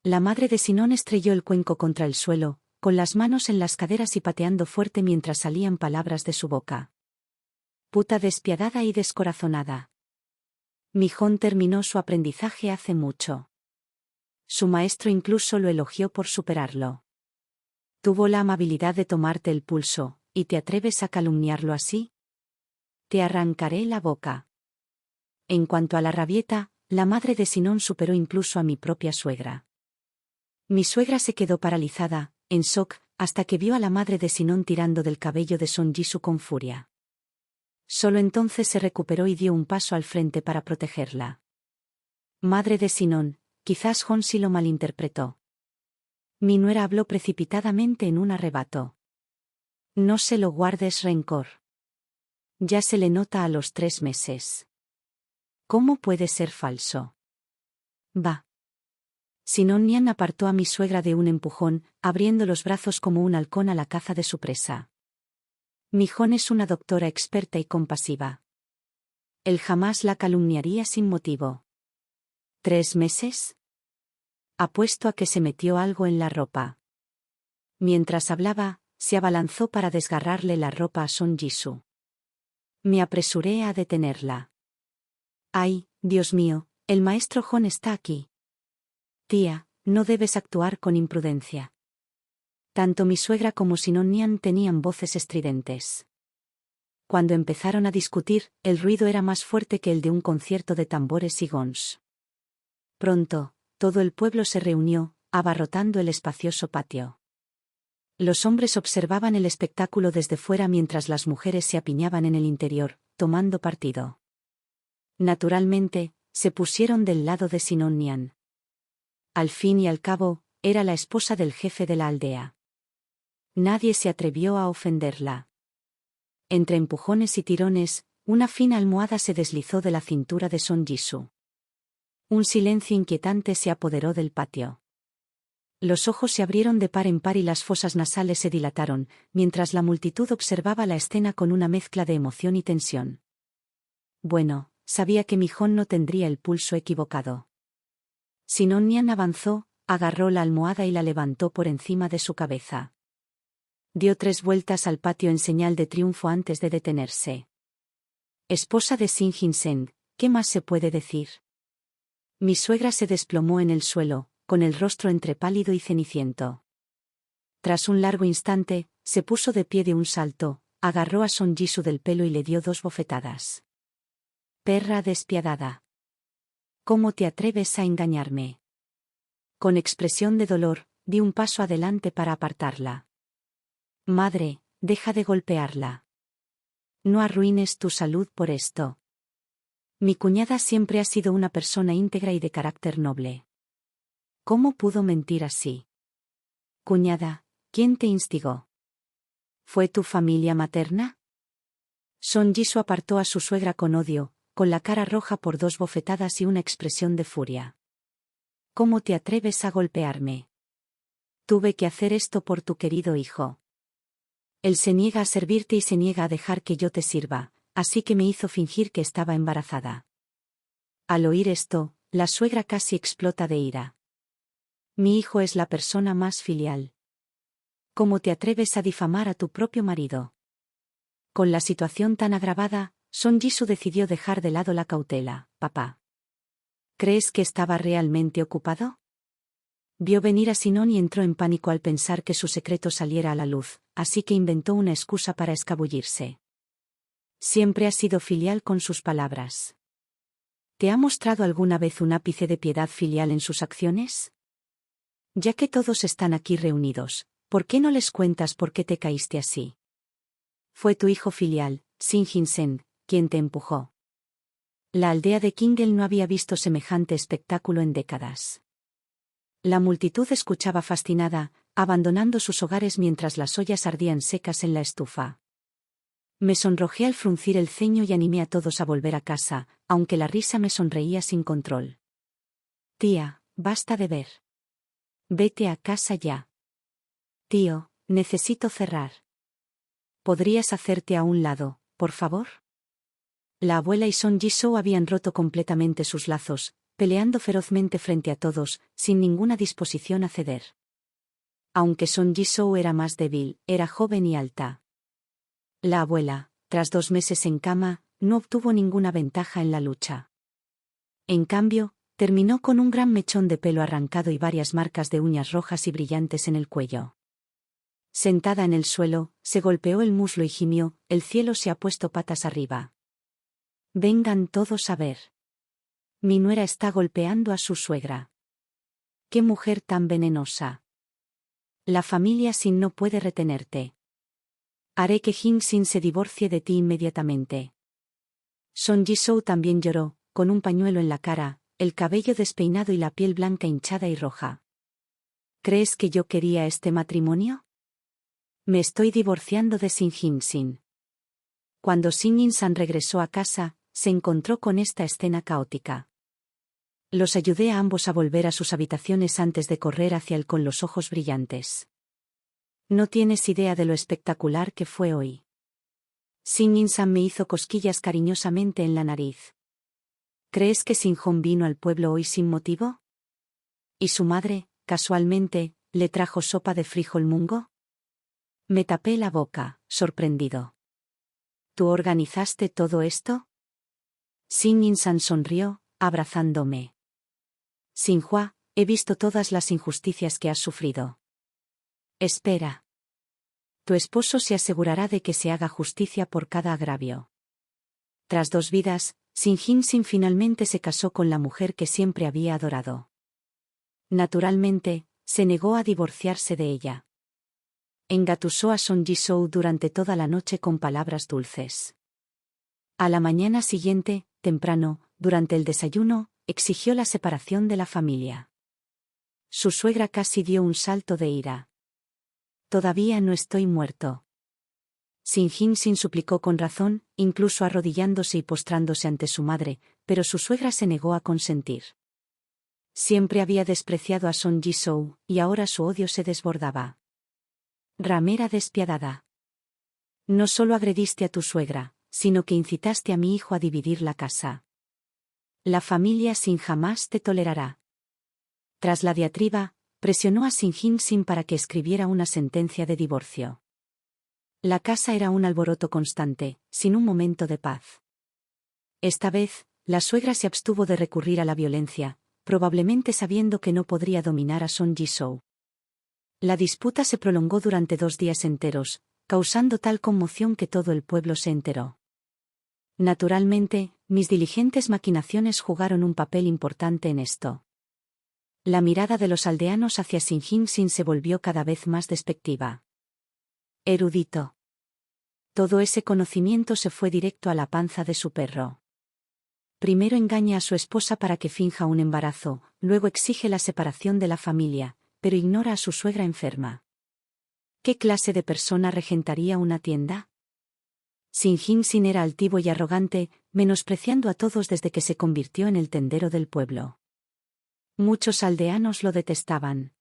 Speaker 1: La madre de Sinon estrelló el cuenco contra el suelo, con las manos en las caderas y pateando fuerte mientras salían palabras de su boca. Puta despiadada y descorazonada. Mi Jon terminó su aprendizaje hace mucho. Su maestro incluso lo elogió por superarlo. Tuvo la amabilidad de tomarte el pulso, ¿y te atreves a calumniarlo así? Te arrancaré la boca. En cuanto a la rabieta, la madre de Sinon superó incluso a mi propia suegra. Mi suegra se quedó paralizada, en shock, hasta que vio a la madre de Sinon tirando del cabello de Son Jisoo con furia. Solo entonces se recuperó y dio un paso al frente para protegerla. Madre de Sinon, quizás Jon sí lo malinterpretó. Mi nuera habló precipitadamente en un arrebato. No se lo guardes rencor. Ya se le nota a los 3 meses. ¿Cómo puede ser falso? Va. Sinon Nian apartó a mi suegra de un empujón, abriendo los brazos como un halcón a la caza de su presa. Mi Jon es una doctora experta y compasiva. Él jamás la calumniaría sin motivo. ¿3 meses? Apuesto a que se metió algo en la ropa. Mientras hablaba, se abalanzó para desgarrarle la ropa a Son Jisoo. Me apresuré a detenerla. Ay, Dios mío, el maestro Jon está aquí. Tía, no debes actuar con imprudencia. Tanto mi suegra como Sinon Nian tenían voces estridentes. Cuando empezaron a discutir, el ruido era más fuerte que el de un concierto de tambores y gongs. Pronto, todo el pueblo se reunió, abarrotando el espacioso patio. Los hombres observaban el espectáculo desde fuera mientras las mujeres se apiñaban en el interior, tomando partido. Naturalmente, se pusieron del lado de Sinon Nian. Al fin y al cabo, era la esposa del jefe de la aldea. Nadie se atrevió a ofenderla. Entre empujones y tirones, una fina almohada se deslizó de la cintura de Son Jisoo. Un silencio inquietante se apoderó del patio. Los ojos se abrieron de par en par y las fosas nasales se dilataron, mientras la multitud observaba la escena con una mezcla de emoción y tensión. Bueno, sabía que Mijón no tendría el pulso equivocado. Sinonian avanzó, agarró la almohada y la levantó por encima de su cabeza. Dio 3 vueltas al patio en señal de triunfo antes de detenerse. Esposa de Sin Jin-seng, ¿qué más se puede decir? Mi suegra se desplomó en el suelo, con el rostro entre pálido y ceniciento. Tras un largo instante, se puso de pie de un salto, agarró a Son Jisoo del pelo y le dio 2 bofetadas. Perra despiadada. ¿Cómo te atreves a engañarme? Con expresión de dolor, di un paso adelante para apartarla. Madre, deja de golpearla. No arruines tu salud por esto. Mi cuñada siempre ha sido una persona íntegra y de carácter noble. ¿Cómo pudo mentir así? Cuñada, ¿quién te instigó? ¿Fue tu familia materna? Son Jisoo apartó a su suegra con odio, con la cara roja por 2 bofetadas y una expresión de furia. ¿Cómo te atreves a golpearme? Tuve que hacer esto por tu querido hijo. Él se niega a servirte y se niega a dejar que yo te sirva, así que me hizo fingir que estaba embarazada. Al oír esto, la suegra casi explota de ira. Mi hijo es la persona más filial. ¿Cómo te atreves a difamar a tu propio marido? Con la situación tan agravada, Son Jisoo decidió dejar de lado la cautela. Papá. ¿Crees que estaba realmente ocupado? Vio venir a Sinon y entró en pánico al pensar que su secreto saliera a la luz, así que inventó una excusa para escabullirse. Siempre ha sido filial con sus palabras. ¿Te ha mostrado alguna vez un ápice de piedad filial en sus acciones? Ya que todos están aquí reunidos, ¿por qué no les cuentas por qué te caíste así? Fue tu hijo filial, Sin Jin-seng, quien te empujó. La aldea de Kingel no había visto semejante espectáculo en décadas. La multitud escuchaba fascinada, abandonando sus hogares mientras las ollas ardían secas en la estufa. Me sonrojé al fruncir el ceño y animé a todos a volver a casa, aunque la risa me sonreía sin control. Tía, basta de ver. Vete a casa ya. Tío, necesito cerrar. ¿Podrías hacerte a un lado, por favor? La abuela y Son Jisoo habían roto completamente sus lazos, peleando ferozmente frente a todos, sin ninguna disposición a ceder. Aunque Son Jisoo era más débil, era joven y alta. La abuela, tras 2 meses en cama, no obtuvo ninguna ventaja en la lucha. En cambio, terminó con un gran mechón de pelo arrancado y varias marcas de uñas rojas y brillantes en el cuello. Sentada en el suelo, se golpeó el muslo y gimió, el cielo se ha puesto patas arriba. Vengan todos a ver. Mi nuera está golpeando a su suegra. ¡Qué mujer tan venenosa! La familia Sin no puede retenerte. Haré que Jin Sin se divorcie de ti inmediatamente. Son Jisoo también lloró, con un pañuelo en la cara, el cabello despeinado y la piel blanca hinchada y roja. ¿Crees que yo quería este matrimonio? Me estoy divorciando de Sin Jin Sin. Cuando Sin Jin San regresó a casa, se encontró con esta escena caótica. Los ayudé a ambos a volver a sus habitaciones antes de correr hacia él con los ojos brillantes. No tienes idea de lo espectacular que fue hoy. Sin Jin San me hizo cosquillas cariñosamente en la nariz. ¿Crees que Sin Hong vino al pueblo hoy sin motivo? ¿Y su madre, casualmente, le trajo sopa de frijol mungo? Me tapé la boca, sorprendido. ¿Tú organizaste todo esto? Sin Jin San sonrió, abrazándome. Sinhua, he visto todas las injusticias que has sufrido. Espera. Tu esposo se asegurará de que se haga justicia por cada agravio. Tras 2 vidas, Sin Jin Sin finalmente se casó con la mujer que siempre había adorado. Naturalmente, se negó a divorciarse de ella. Engatusó a Son Jisoo durante toda la noche con palabras dulces. A la mañana siguiente, temprano, durante el desayuno, exigió la separación de la familia. Su suegra casi dio un salto de ira. Todavía no estoy muerto. Sin Jin Sin suplicó con razón, incluso arrodillándose y postrándose ante su madre, pero su suegra se negó a consentir. Siempre había despreciado a Son Ji-soo, y ahora su odio se desbordaba. Ramera despiadada. No solo agrediste a tu suegra, sino que incitaste a mi hijo a dividir la casa. La familia Sin jamás te tolerará. Tras la diatriba, presionó a Sin Hin-sin para que escribiera una sentencia de divorcio. La casa era un alboroto constante, sin un momento de paz. Esta vez, la suegra se abstuvo de recurrir a la violencia, probablemente sabiendo que no podría dominar a Son Ji-soo. La disputa se prolongó durante 2 días enteros, causando tal conmoción que todo el pueblo se enteró. Naturalmente, mis diligentes maquinaciones jugaron un papel importante en esto. La mirada de los aldeanos hacia Sin Hin-sin se volvió cada vez más despectiva. Erudito. Todo ese conocimiento se fue directo a la panza de su perro. Primero engaña a su esposa para que finja un embarazo, luego exige la separación de la familia, pero ignora a su suegra enferma. ¿Qué clase de persona regentaría una tienda? Sin Hin-sin era altivo y arrogante, menospreciando a todos desde que se convirtió en el tendero del pueblo. Muchos aldeanos lo detestaban.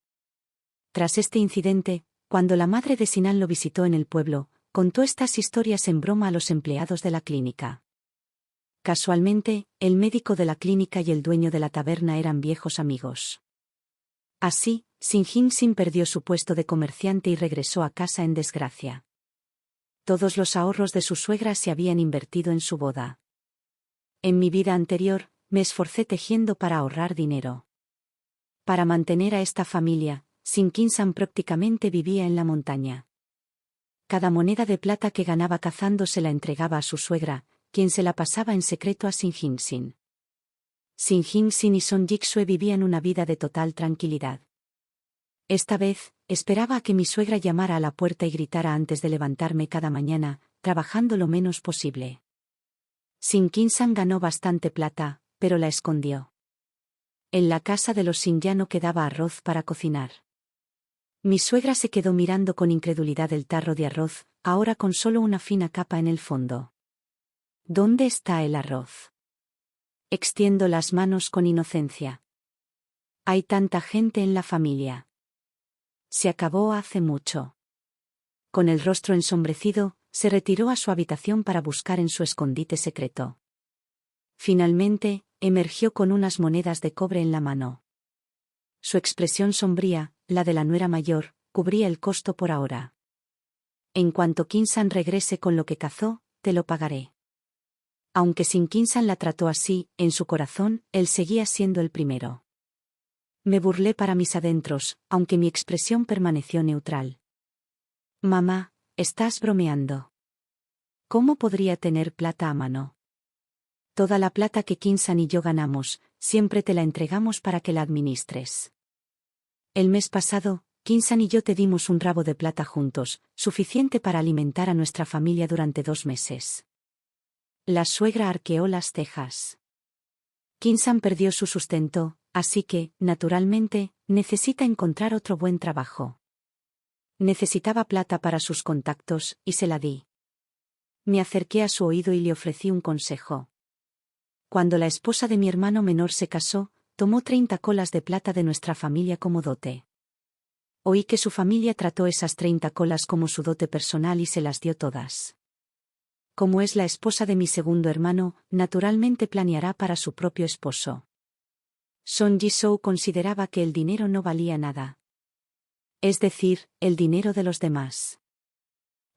Speaker 1: Tras este incidente, cuando la madre de Sinan lo visitó en el pueblo, contó estas historias en broma a los empleados de la clínica. Casualmente, el médico de la clínica y el dueño de la taberna eran viejos amigos. Así, Sin Hin-sin perdió su puesto de comerciante y regresó a casa en desgracia. Todos los ahorros de su suegra se habían invertido en su boda. En mi vida anterior, me esforcé tejiendo para ahorrar dinero. Para mantener a esta familia, Sin Kin-san prácticamente vivía en la montaña. Cada moneda de plata que ganaba cazando se la entregaba a su suegra, quien se la pasaba en secreto a Sin Hin-sin. Sin Hin-sin y Son Jik-sue vivían una vida de total tranquilidad. Esta vez, esperaba a que mi suegra llamara a la puerta y gritara antes de levantarme cada mañana, trabajando lo menos posible. Sin Kin-san ganó bastante plata, pero la escondió. En la casa de los Sin ya no quedaba arroz para cocinar. Mi suegra se quedó mirando con incredulidad el tarro de arroz, ahora con solo una fina capa en el fondo. ¿Dónde está el arroz? Extiendo las manos con inocencia. Hay tanta gente en la familia. Se acabó hace mucho. Con el rostro ensombrecido, se retiró a su habitación para buscar en su escondite secreto. Finalmente, emergió con unas monedas de cobre en la mano. Su expresión sombría, la de la nuera mayor, cubría el costo por ahora. En cuanto Kin-san regrese con lo que cazó, te lo pagaré. Aunque Sin Kin-san la trató así, en su corazón, él seguía siendo el primero. Me burlé para mis adentros, aunque mi expresión permaneció neutral. Mamá, estás bromeando. ¿Cómo podría tener plata a mano? Toda la plata que Kin-san y yo ganamos, siempre te la entregamos para que la administres. El mes pasado, Kin-san y yo te dimos un rabo de plata juntos, suficiente para alimentar a nuestra familia durante 2 meses. La suegra arqueó las cejas. Kin-san perdió su sustento, así que, naturalmente, necesita encontrar otro buen trabajo. Necesitaba plata para sus contactos, y se la di. Me acerqué a su oído y le ofrecí un consejo. Cuando la esposa de mi hermano menor se casó, tomó 30 colas de plata de nuestra familia como dote. Oí que su familia trató esas 30 colas como su dote personal y se las dio todas. Como es la esposa de mi segundo hermano, naturalmente planeará para su propio esposo. Son Ji-soo consideraba que el dinero no valía nada. Es decir, el dinero de los demás.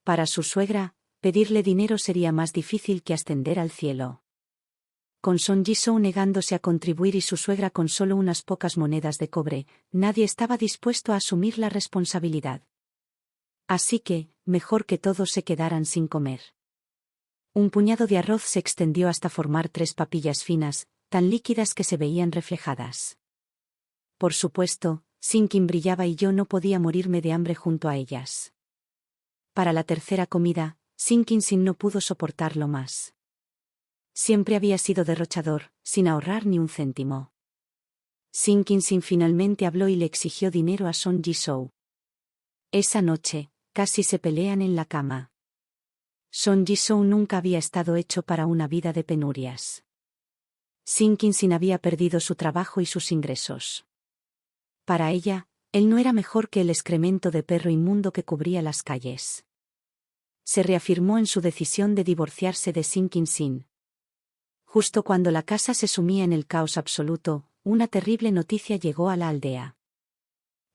Speaker 1: Para su suegra, pedirle dinero sería más difícil que ascender al cielo. Con Son Ji-soo negándose a contribuir y su suegra con solo unas pocas monedas de cobre, nadie estaba dispuesto a asumir la responsabilidad. Así que, mejor que todos se quedaran sin comer. Un puñado de arroz se extendió hasta formar 3 papillas finas, tan líquidas que se veían reflejadas. Por supuesto, Sin Kin brillaba y yo no podía morirme de hambre junto a ellas. Para la tercera comida, Sin Kin no pudo soportarlo más. Siempre había sido derrochador, sin ahorrar ni un céntimo. Sin Kin finalmente habló y le exigió dinero a Son Ji-soo. Esa noche, casi se pelean en la cama. Son Ji-soo nunca había estado hecho para una vida de penurias. Sinkin había perdido su trabajo y sus ingresos. Para ella, él no era mejor que el excremento de perro inmundo que cubría las calles. Se reafirmó en su decisión de divorciarse de Sinkin. Justo cuando la casa se sumía en el caos absoluto, una terrible noticia llegó a la aldea.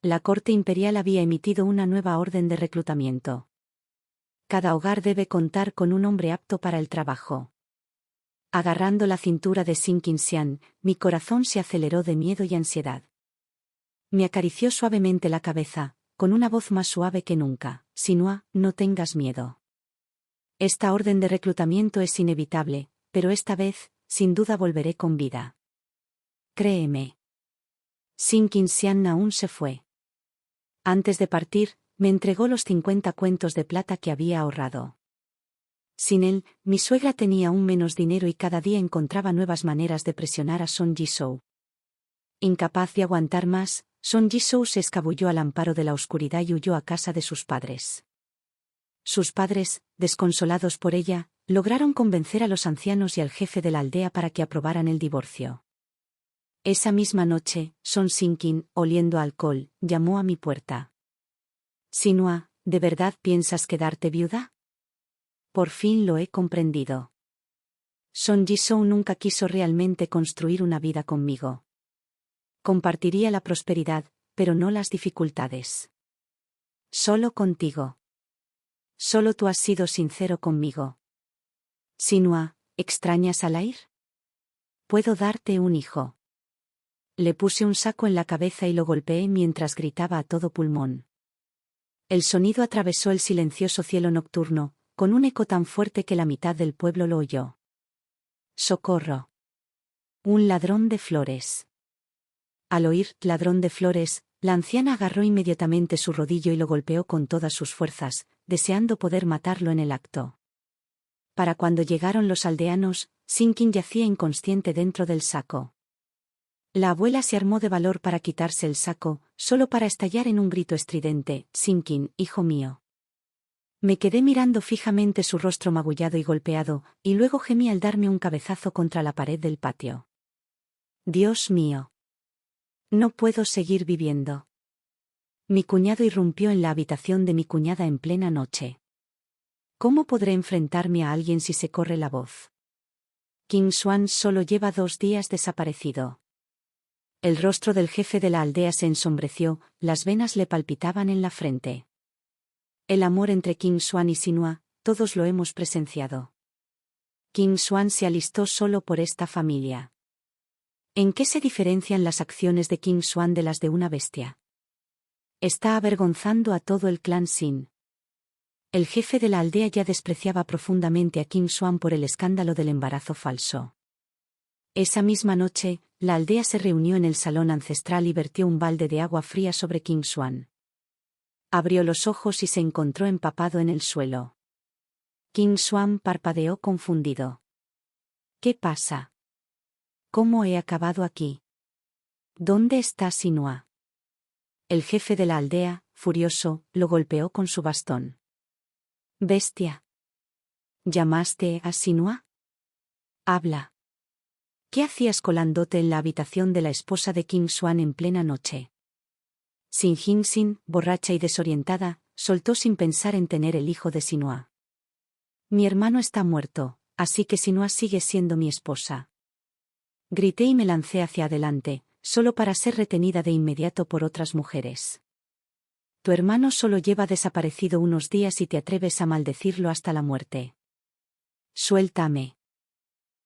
Speaker 1: La corte imperial había emitido una nueva orden de reclutamiento. Cada hogar debe contar con un hombre apto para el trabajo. Agarrando la cintura de Sinkin, mi corazón se aceleró de miedo y ansiedad. Me acarició suavemente la cabeza, con una voz más suave que nunca. Sinua, no tengas miedo. Esta orden de reclutamiento es inevitable, pero esta vez, sin duda volveré con vida. Créeme. Sinkin aún se fue. Antes de partir, me entregó los 50 cuentos de plata que había ahorrado. Sin él, mi suegra tenía aún menos dinero y cada día encontraba nuevas maneras de presionar a Son Jisoo. Incapaz de aguantar más, Son Jisoo se escabulló al amparo de la oscuridad y huyó a casa de sus padres. Sus padres, desconsolados por ella, lograron convencer a los ancianos y al jefe de la aldea para que aprobaran el divorcio. Esa misma noche, Son Sinkin, oliendo a alcohol, llamó a mi puerta. Sinua, ¿de verdad piensas quedarte viuda? Por fin lo he comprendido. Son Jisoo nunca quiso realmente construir una vida conmigo. Compartiría la prosperidad, pero no las dificultades. Solo contigo. Solo tú has sido sincero conmigo. Sinua, ¿extrañas al Air? Puedo darte un hijo. Le puse un saco en la cabeza y lo golpeé mientras gritaba a todo pulmón. El sonido atravesó el silencioso cielo nocturno, con un eco tan fuerte que la mitad del pueblo lo oyó. ¡Socorro! Un ladrón de flores. Al oír «ladrón de flores», la anciana agarró inmediatamente su rodillo y lo golpeó con todas sus fuerzas, deseando poder matarlo en el acto. Para cuando llegaron los aldeanos, Sinkin yacía inconsciente dentro del saco. La abuela se armó de valor para quitarse el saco, solo para estallar en un grito estridente: «Sinkin, hijo mío». Me quedé mirando fijamente su rostro magullado y golpeado, y luego gemí al darme un cabezazo contra la pared del patio. Dios mío. No puedo seguir viviendo. Mi cuñado irrumpió en la habitación de mi cuñada en plena noche. ¿Cómo podré enfrentarme a alguien si se corre la voz? King Swan solo lleva 2 días desaparecido. El rostro del jefe de la aldea se ensombreció, las venas le palpitaban en la frente. El amor entre King Swan y Sinua, todos lo hemos presenciado. King Swan se alistó solo por esta familia. ¿En qué se diferencian las acciones de King Swan de las de una bestia? Está avergonzando a todo el clan Sin. El jefe de la aldea ya despreciaba profundamente a King Swan por el escándalo del embarazo falso. Esa misma noche, la aldea se reunió en el salón ancestral y vertió un balde de agua fría sobre King Swan. Abrió los ojos y se encontró empapado en el suelo. King Swan parpadeó confundido. ¿Qué pasa? ¿Cómo he acabado aquí? ¿Dónde está Sinua? El jefe de la aldea, furioso, lo golpeó con su bastón. Bestia. ¿Llamaste a Sinua? Habla. ¿Qué hacías colándote en la habitación de la esposa de King Swan en plena noche? Sin Jin, borracha y desorientada, soltó sin pensar en tener el hijo de Sinua. Mi hermano está muerto, así que Sinua sigue siendo mi esposa. Grité y me lancé hacia adelante, solo para ser retenida de inmediato por otras mujeres. Tu hermano solo lleva desaparecido unos días y te atreves a maldecirlo hasta la muerte. Suéltame.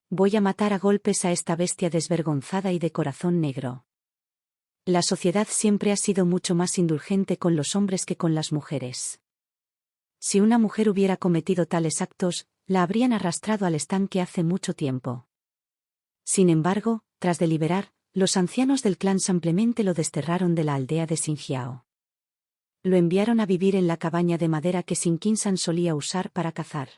Speaker 1: Voy a matar a golpes a esta bestia desvergonzada y de corazón negro. La sociedad siempre ha sido mucho más indulgente con los hombres que con las mujeres. Si una mujer hubiera cometido tales actos, la habrían arrastrado al estanque hace mucho tiempo. Sin embargo, tras deliberar, los ancianos del clan simplemente lo desterraron de la aldea de Xinjiao. Lo enviaron a vivir en la cabaña de madera que Sinkin-san solía usar para cazar.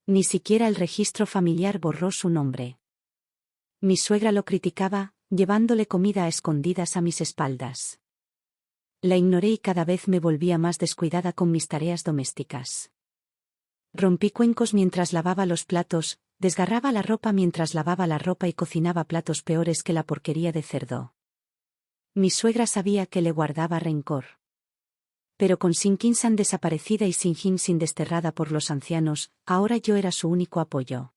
Speaker 1: Ni siquiera el registro familiar borró su nombre. Mi suegra lo criticaba, llevándole comida a escondidas a mis espaldas. La ignoré y cada vez me volvía más descuidada con mis tareas domésticas. Rompí cuencos mientras lavaba los platos, desgarraba la ropa mientras lavaba la ropa y cocinaba platos peores que la porquería de cerdo. Mi suegra sabía que le guardaba rencor. Pero con Sin Kinsan desaparecida y Sin Hin Sin desterrada por los ancianos, ahora yo era su único apoyo.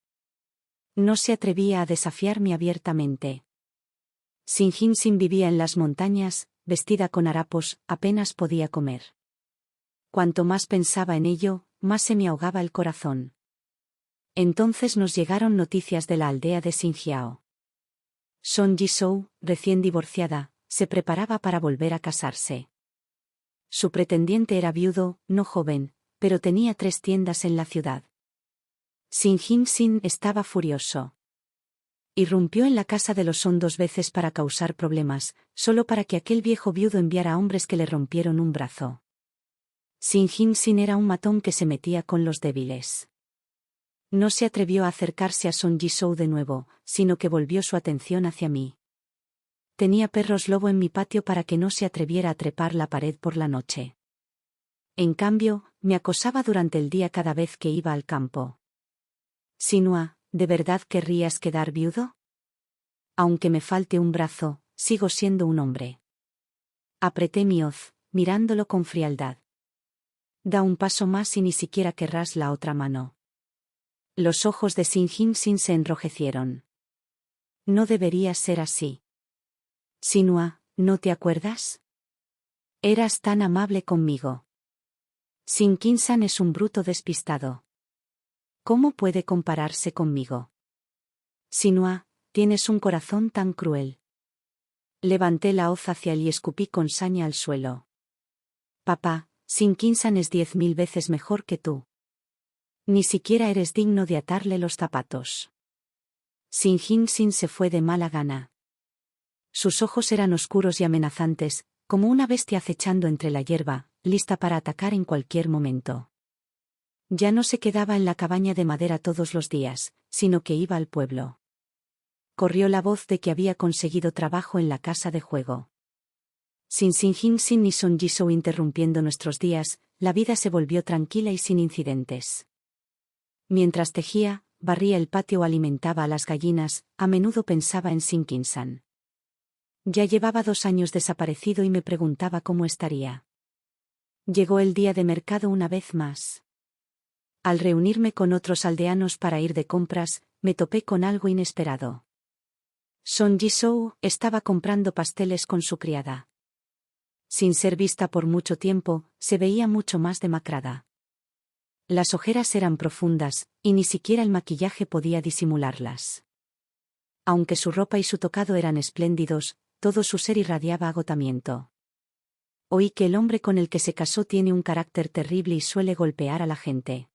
Speaker 1: No se atrevía a desafiarme abiertamente. Sin Hin Sin vivía en las montañas, vestida con harapos, apenas podía comer. Cuanto más pensaba en ello, más se me ahogaba el corazón. Entonces nos llegaron noticias de la aldea de Xinjiao. Son Jisoo, recién divorciada, se preparaba para volver a casarse. Su pretendiente era viudo, no joven, pero tenía 3 tiendas en la ciudad. Sin Hin Sin estaba furioso. Irrumpió en la casa de los Son 2 veces para causar problemas, solo para que aquel viejo viudo enviara hombres que le rompieron un brazo. Sin Hin Sin era un matón que se metía con los débiles. No se atrevió a acercarse a Son Jisoo de nuevo, sino que volvió su atención hacia mí. Tenía perros lobo en mi patio para que no se atreviera a trepar la pared por la noche. En cambio, me acosaba durante el día cada vez que iba al campo. Sinua, ¿de verdad querrías quedar viudo? Aunque me falte un brazo, sigo siendo un hombre. Apreté mi hoz, mirándolo con frialdad. Da un paso más y ni siquiera querrás la otra mano. Los ojos de Sin Hin Sin se enrojecieron. No debería ser así. Sinua, ¿no te acuerdas? Eras tan amable conmigo. Sin Kinsan es un bruto despistado. ¿Cómo puede compararse conmigo? Sinua, tienes un corazón tan cruel. Levanté la hoz hacia él y escupí con saña al suelo. Papá, Sin Kinsan es 10.000 veces mejor que tú. Ni siquiera eres digno de atarle los zapatos. Sin Hin Sin se fue de mala gana. Sus ojos eran oscuros y amenazantes, como una bestia acechando entre la hierba, lista para atacar en cualquier momento. Ya no se quedaba en la cabaña de madera todos los días, sino que iba al pueblo. Corrió la voz de que había conseguido trabajo en la casa de juego. Sin Hin Sin ni Son Jisoo interrumpiendo nuestros días, la vida se volvió tranquila y sin incidentes. Mientras tejía, barría el patio o alimentaba a las gallinas, a menudo pensaba en Sin Kinsan. Ya llevaba 2 años desaparecido y me preguntaba cómo estaría. Llegó el día de mercado una vez más. Al reunirme con otros aldeanos para ir de compras, me topé con algo inesperado. Son Jisoo estaba comprando pasteles con su criada. Sin ser vista por mucho tiempo, se veía mucho más demacrada. Las ojeras eran profundas, y ni siquiera el maquillaje podía disimularlas. Aunque su ropa y su tocado eran espléndidos, todo su ser irradiaba agotamiento. Oí que el hombre con el que se casó tiene un carácter terrible y suele golpear a la gente.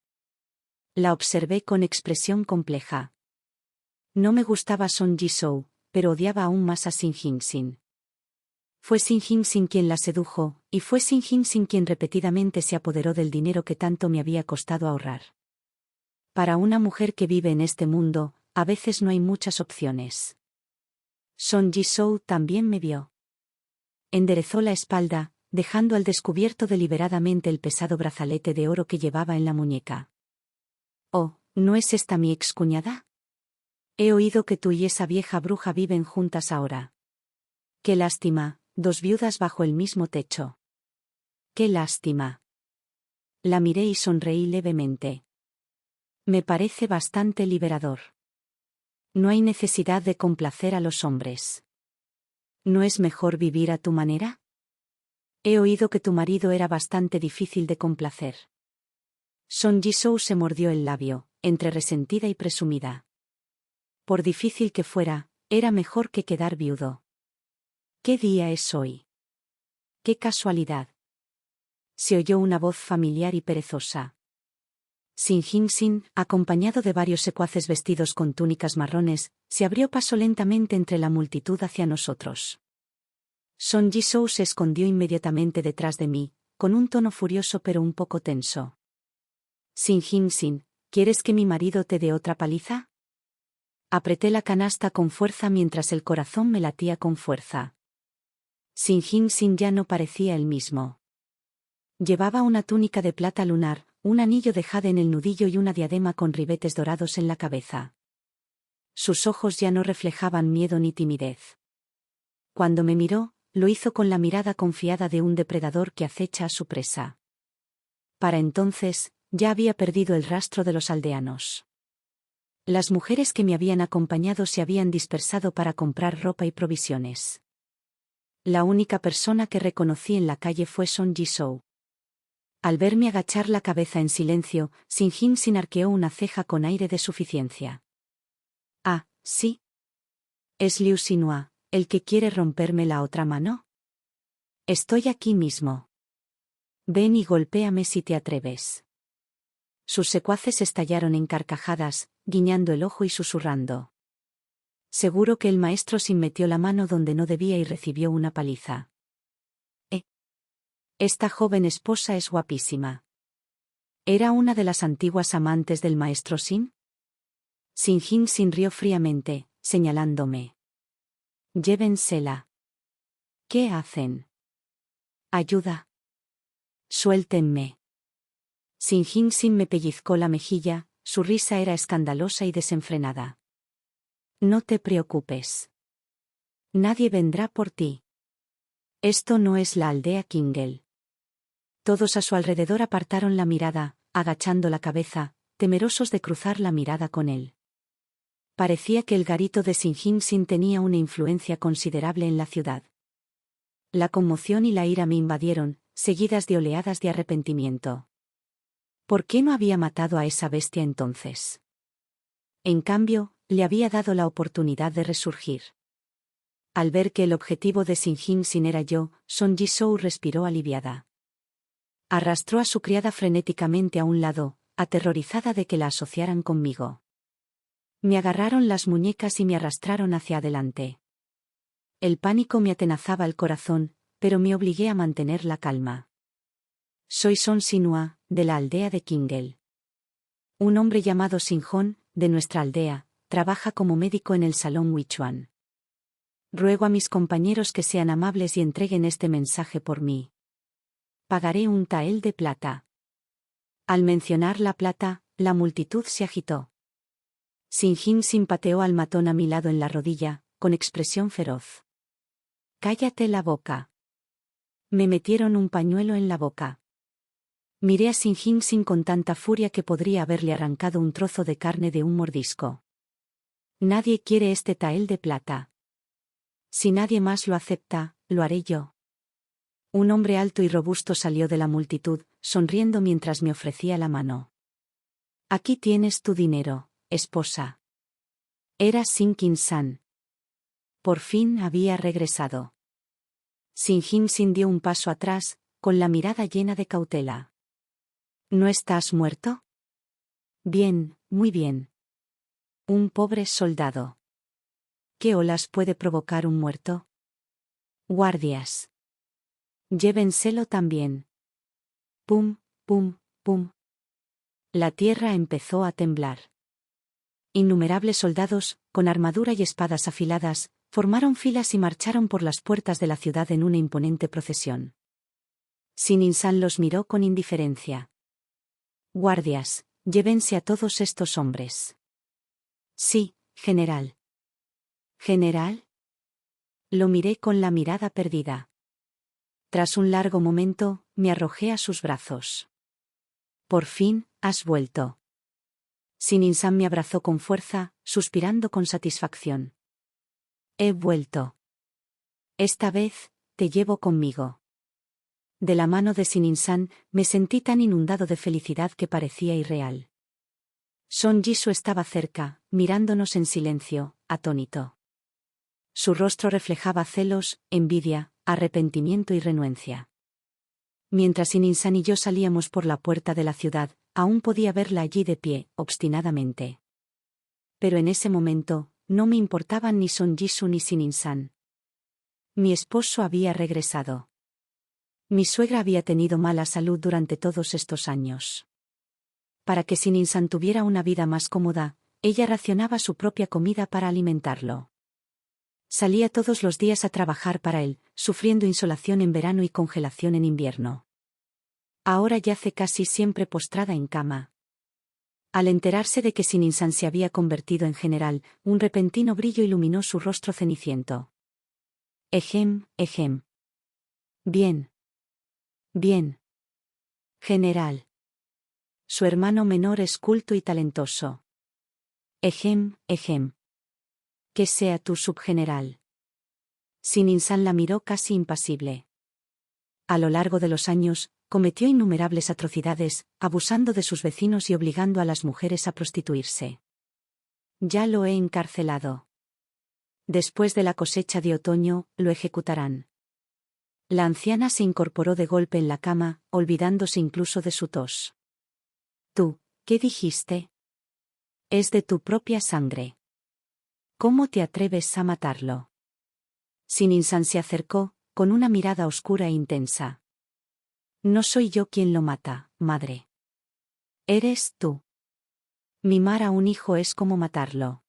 Speaker 1: La observé con expresión compleja. No me gustaba Son Jisoo, pero odiaba aún más a Sin Hin Sin. Fue Sin Hin Sin quien la sedujo, y fue Sin Hin Sin quien repetidamente se apoderó del dinero que tanto me había costado ahorrar. Para una mujer que vive en este mundo, a veces no hay muchas opciones. Son Jisoo también me vio. Enderezó la espalda, dejando al descubierto deliberadamente el pesado brazalete de oro que llevaba en la muñeca. Oh, ¿no es esta mi excuñada? He oído que tú y esa vieja bruja viven juntas ahora. Qué lástima, 2 viudas bajo el mismo techo. Qué lástima. La miré y sonreí levemente. Me parece bastante liberador. No hay necesidad de complacer a los hombres. ¿No es mejor vivir a tu manera? He oído que tu marido era bastante difícil de complacer. Son Jisoo se mordió el labio, entre resentida y presumida. Por difícil que fuera, era mejor que quedar viudo. ¿Qué día es hoy? ¡Qué casualidad! Se oyó una voz familiar y perezosa. Sin Hin Sin, acompañado de varios secuaces vestidos con túnicas marrones, se abrió paso lentamente entre la multitud hacia nosotros. Son Jisoo se escondió inmediatamente detrás de mí, con un tono furioso pero un poco tenso. Sin Hin Sin, ¿quieres que mi marido te dé otra paliza? Apreté la canasta con fuerza mientras el corazón me latía con fuerza. Sin Hin Sin ya no parecía el mismo. Llevaba una túnica de plata lunar, un anillo de jade en el nudillo y una diadema con ribetes dorados en la cabeza. Sus ojos ya no reflejaban miedo ni timidez. Cuando me miró, lo hizo con la mirada confiada de un depredador que acecha a su presa. Para entonces, ya había perdido el rastro de los aldeanos. Las mujeres que me habían acompañado se habían dispersado para comprar ropa y provisiones. La única persona que reconocí en la calle fue Son Jisoo. Al verme agachar la cabeza en silencio, Sin arqueó una ceja con aire de suficiencia. Ah, sí. Es Liu Xinhua, el que quiere romperme la otra mano. Estoy aquí mismo. Ven y golpéame si te atreves. Sus secuaces estallaron en carcajadas, guiñando el ojo y susurrando. Seguro que el maestro Sin metió la mano donde no debía y recibió una paliza. Esta joven esposa es guapísima. ¿Era una de las antiguas amantes del maestro Sin? Sin rió fríamente, señalándome. Llévensela. ¿Qué hacen? Ayuda. Suéltenme. Sin me pellizcó la mejilla, su risa era escandalosa y desenfrenada. No te preocupes. Nadie vendrá por ti. Esto no es la aldea Kingle. Todos a su alrededor apartaron la mirada, agachando la cabeza, temerosos de cruzar la mirada con él. Parecía que el garito de Sin tenía una influencia considerable en la ciudad. La conmoción y la ira me invadieron, seguidas de oleadas de arrepentimiento. ¿Por qué no había matado a esa bestia entonces? En cambio, le había dado la oportunidad de resurgir. Al ver que el objetivo de Sin era yo, Son Jisoo respiró aliviada. Arrastró a su criada frenéticamente a un lado, aterrorizada de que la asociaran conmigo. Me agarraron las muñecas y me arrastraron hacia adelante. El pánico me atenazaba el corazón, pero me obligué a mantener la calma. Soy Son Xinhua, de la aldea de Kingle. Un hombre llamado Sinjon, de nuestra aldea, trabaja como médico en el salón Wichuan. Ruego a mis compañeros que sean amables y entreguen este mensaje por mí. Pagaré un tael de plata. Al mencionar la plata, la multitud se agitó. Sin pateó al matón a mi lado en la rodilla, con expresión feroz. Cállate la boca. Me metieron un pañuelo en la boca. Miré a Sin con tanta furia que podría haberle arrancado un trozo de carne de un mordisco. Nadie quiere este tael de plata. Si nadie más lo acepta, lo haré yo. Un hombre alto y robusto salió de la multitud, sonriendo mientras me ofrecía la mano. Aquí tienes tu dinero, esposa. Era Sin. Por fin había regresado. Sin dio un paso atrás, con la mirada llena de cautela. ¿No estás muerto? Bien, muy bien. Un pobre soldado. ¿Qué olas puede provocar un muerto? Guardias. Llévenselo también. Pum, pum, pum. La tierra empezó a temblar. Innumerables soldados, con armadura y espadas afiladas, formaron filas y marcharon por las puertas de la ciudad en una imponente procesión. Sin los miró con indiferencia. Guardias, llévense a todos estos hombres. Sí, general. ¿General? Lo miré con la mirada perdida. Tras un largo momento, me arrojé a sus brazos. Por fin, has vuelto. Sin me abrazó con fuerza, suspirando con satisfacción. He vuelto. Esta vez, te llevo conmigo. De la mano de Sin me sentí tan inundado de felicidad que parecía irreal. Son Jisoo estaba cerca, mirándonos en silencio, atónito. Su rostro reflejaba celos, envidia, arrepentimiento y renuencia. Mientras Sin y yo salíamos por la puerta de la ciudad, aún podía verla allí de pie, obstinadamente. Pero en ese momento, no me importaban ni Son Jisoo ni Sin. Mi esposo había regresado. Mi suegra había tenido mala salud durante todos estos años. Para que Sin tuviera una vida más cómoda, ella racionaba su propia comida para alimentarlo. Salía todos los días a trabajar para él, sufriendo insolación en verano y congelación en invierno. Ahora yace casi siempre postrada en cama. Al enterarse de que Sininsan se había convertido en general, un repentino brillo iluminó su rostro ceniciento. Ejem, ejem. Bien. Bien. General. Su hermano menor es culto y talentoso. Ejem, ejem. Que sea tu subgeneral. Sininsan la miró casi impasible. A lo largo de los años, cometió innumerables atrocidades, abusando de sus vecinos y obligando a las mujeres a prostituirse. Ya lo he encarcelado. Después de la cosecha de otoño, lo ejecutarán. La anciana se incorporó de golpe en la cama, olvidándose incluso de su tos. Tú, ¿qué dijiste? Es de tu propia sangre. ¿Cómo te atreves a matarlo? Sininsan se acercó, con una mirada oscura e intensa. No soy yo quien lo mata, madre. Eres tú. Mimar a un hijo es como matarlo.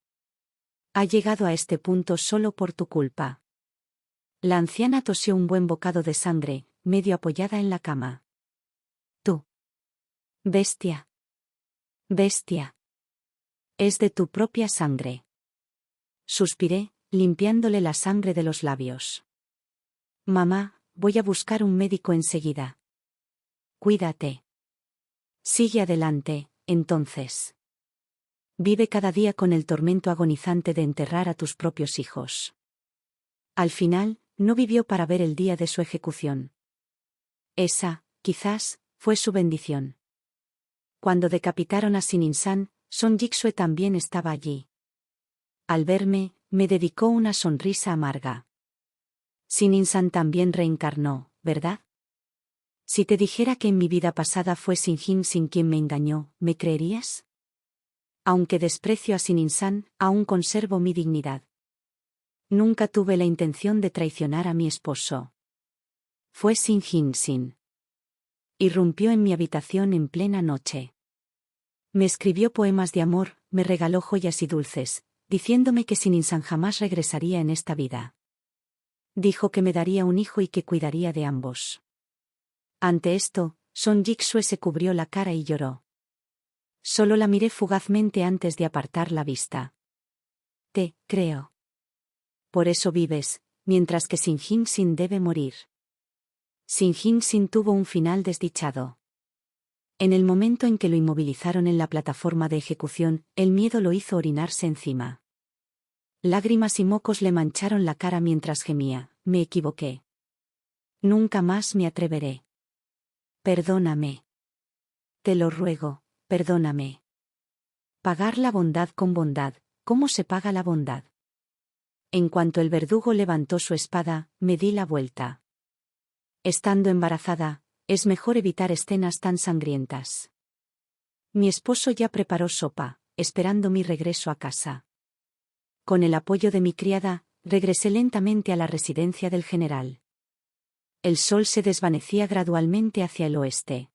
Speaker 1: Ha llegado a este punto solo por tu culpa. La anciana tosió un buen bocado de sangre, medio apoyada en la cama. Tú. Bestia. Bestia. Es de tu propia sangre. Suspiré, limpiándole la sangre de los labios. Mamá, voy a buscar un médico enseguida. Cuídate. Sigue adelante, entonces. Vive cada día con el tormento agonizante de enterrar a tus propios hijos. Al final, no vivió para ver el día de su ejecución. Esa, quizás, fue su bendición. Cuando decapitaron a Sininsan, Son Jik-sue también estaba allí. Al verme, me dedicó una sonrisa amarga. Sininsan también reencarnó, ¿verdad? Si te dijera que en mi vida pasada fue Sin quien me engañó, ¿me creerías? Aunque desprecio a Sininsan, aún conservo mi dignidad. Nunca tuve la intención de traicionar a mi esposo. Fue Sin. Irrumpió en mi habitación en plena noche. Me escribió poemas de amor, me regaló joyas y dulces, diciéndome que Sininsan jamás regresaría en esta vida. Dijo que me daría un hijo y que cuidaría de ambos. Ante esto, Son Jik-sue se cubrió la cara y lloró. Solo la miré fugazmente antes de apartar la vista. Te creo. Por eso vives, mientras que Sin debe morir. Sin tuvo un final desdichado. En el momento en que lo inmovilizaron en la plataforma de ejecución, el miedo lo hizo orinarse encima. Lágrimas y mocos le mancharon la cara mientras gemía, me equivoqué. Nunca más me atreveré. Perdóname. Te lo ruego, perdóname. Pagar la bondad con bondad, ¿cómo se paga la bondad? En cuanto el verdugo levantó su espada, me di la vuelta. Estando embarazada, es mejor evitar escenas tan sangrientas. Mi esposo ya preparó sopa, esperando mi regreso a casa. Con el apoyo de mi criada, regresé lentamente a la residencia del general. El sol se desvanecía gradualmente hacia el oeste.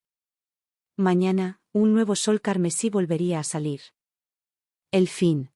Speaker 1: Mañana, un nuevo sol carmesí volvería a salir. El fin.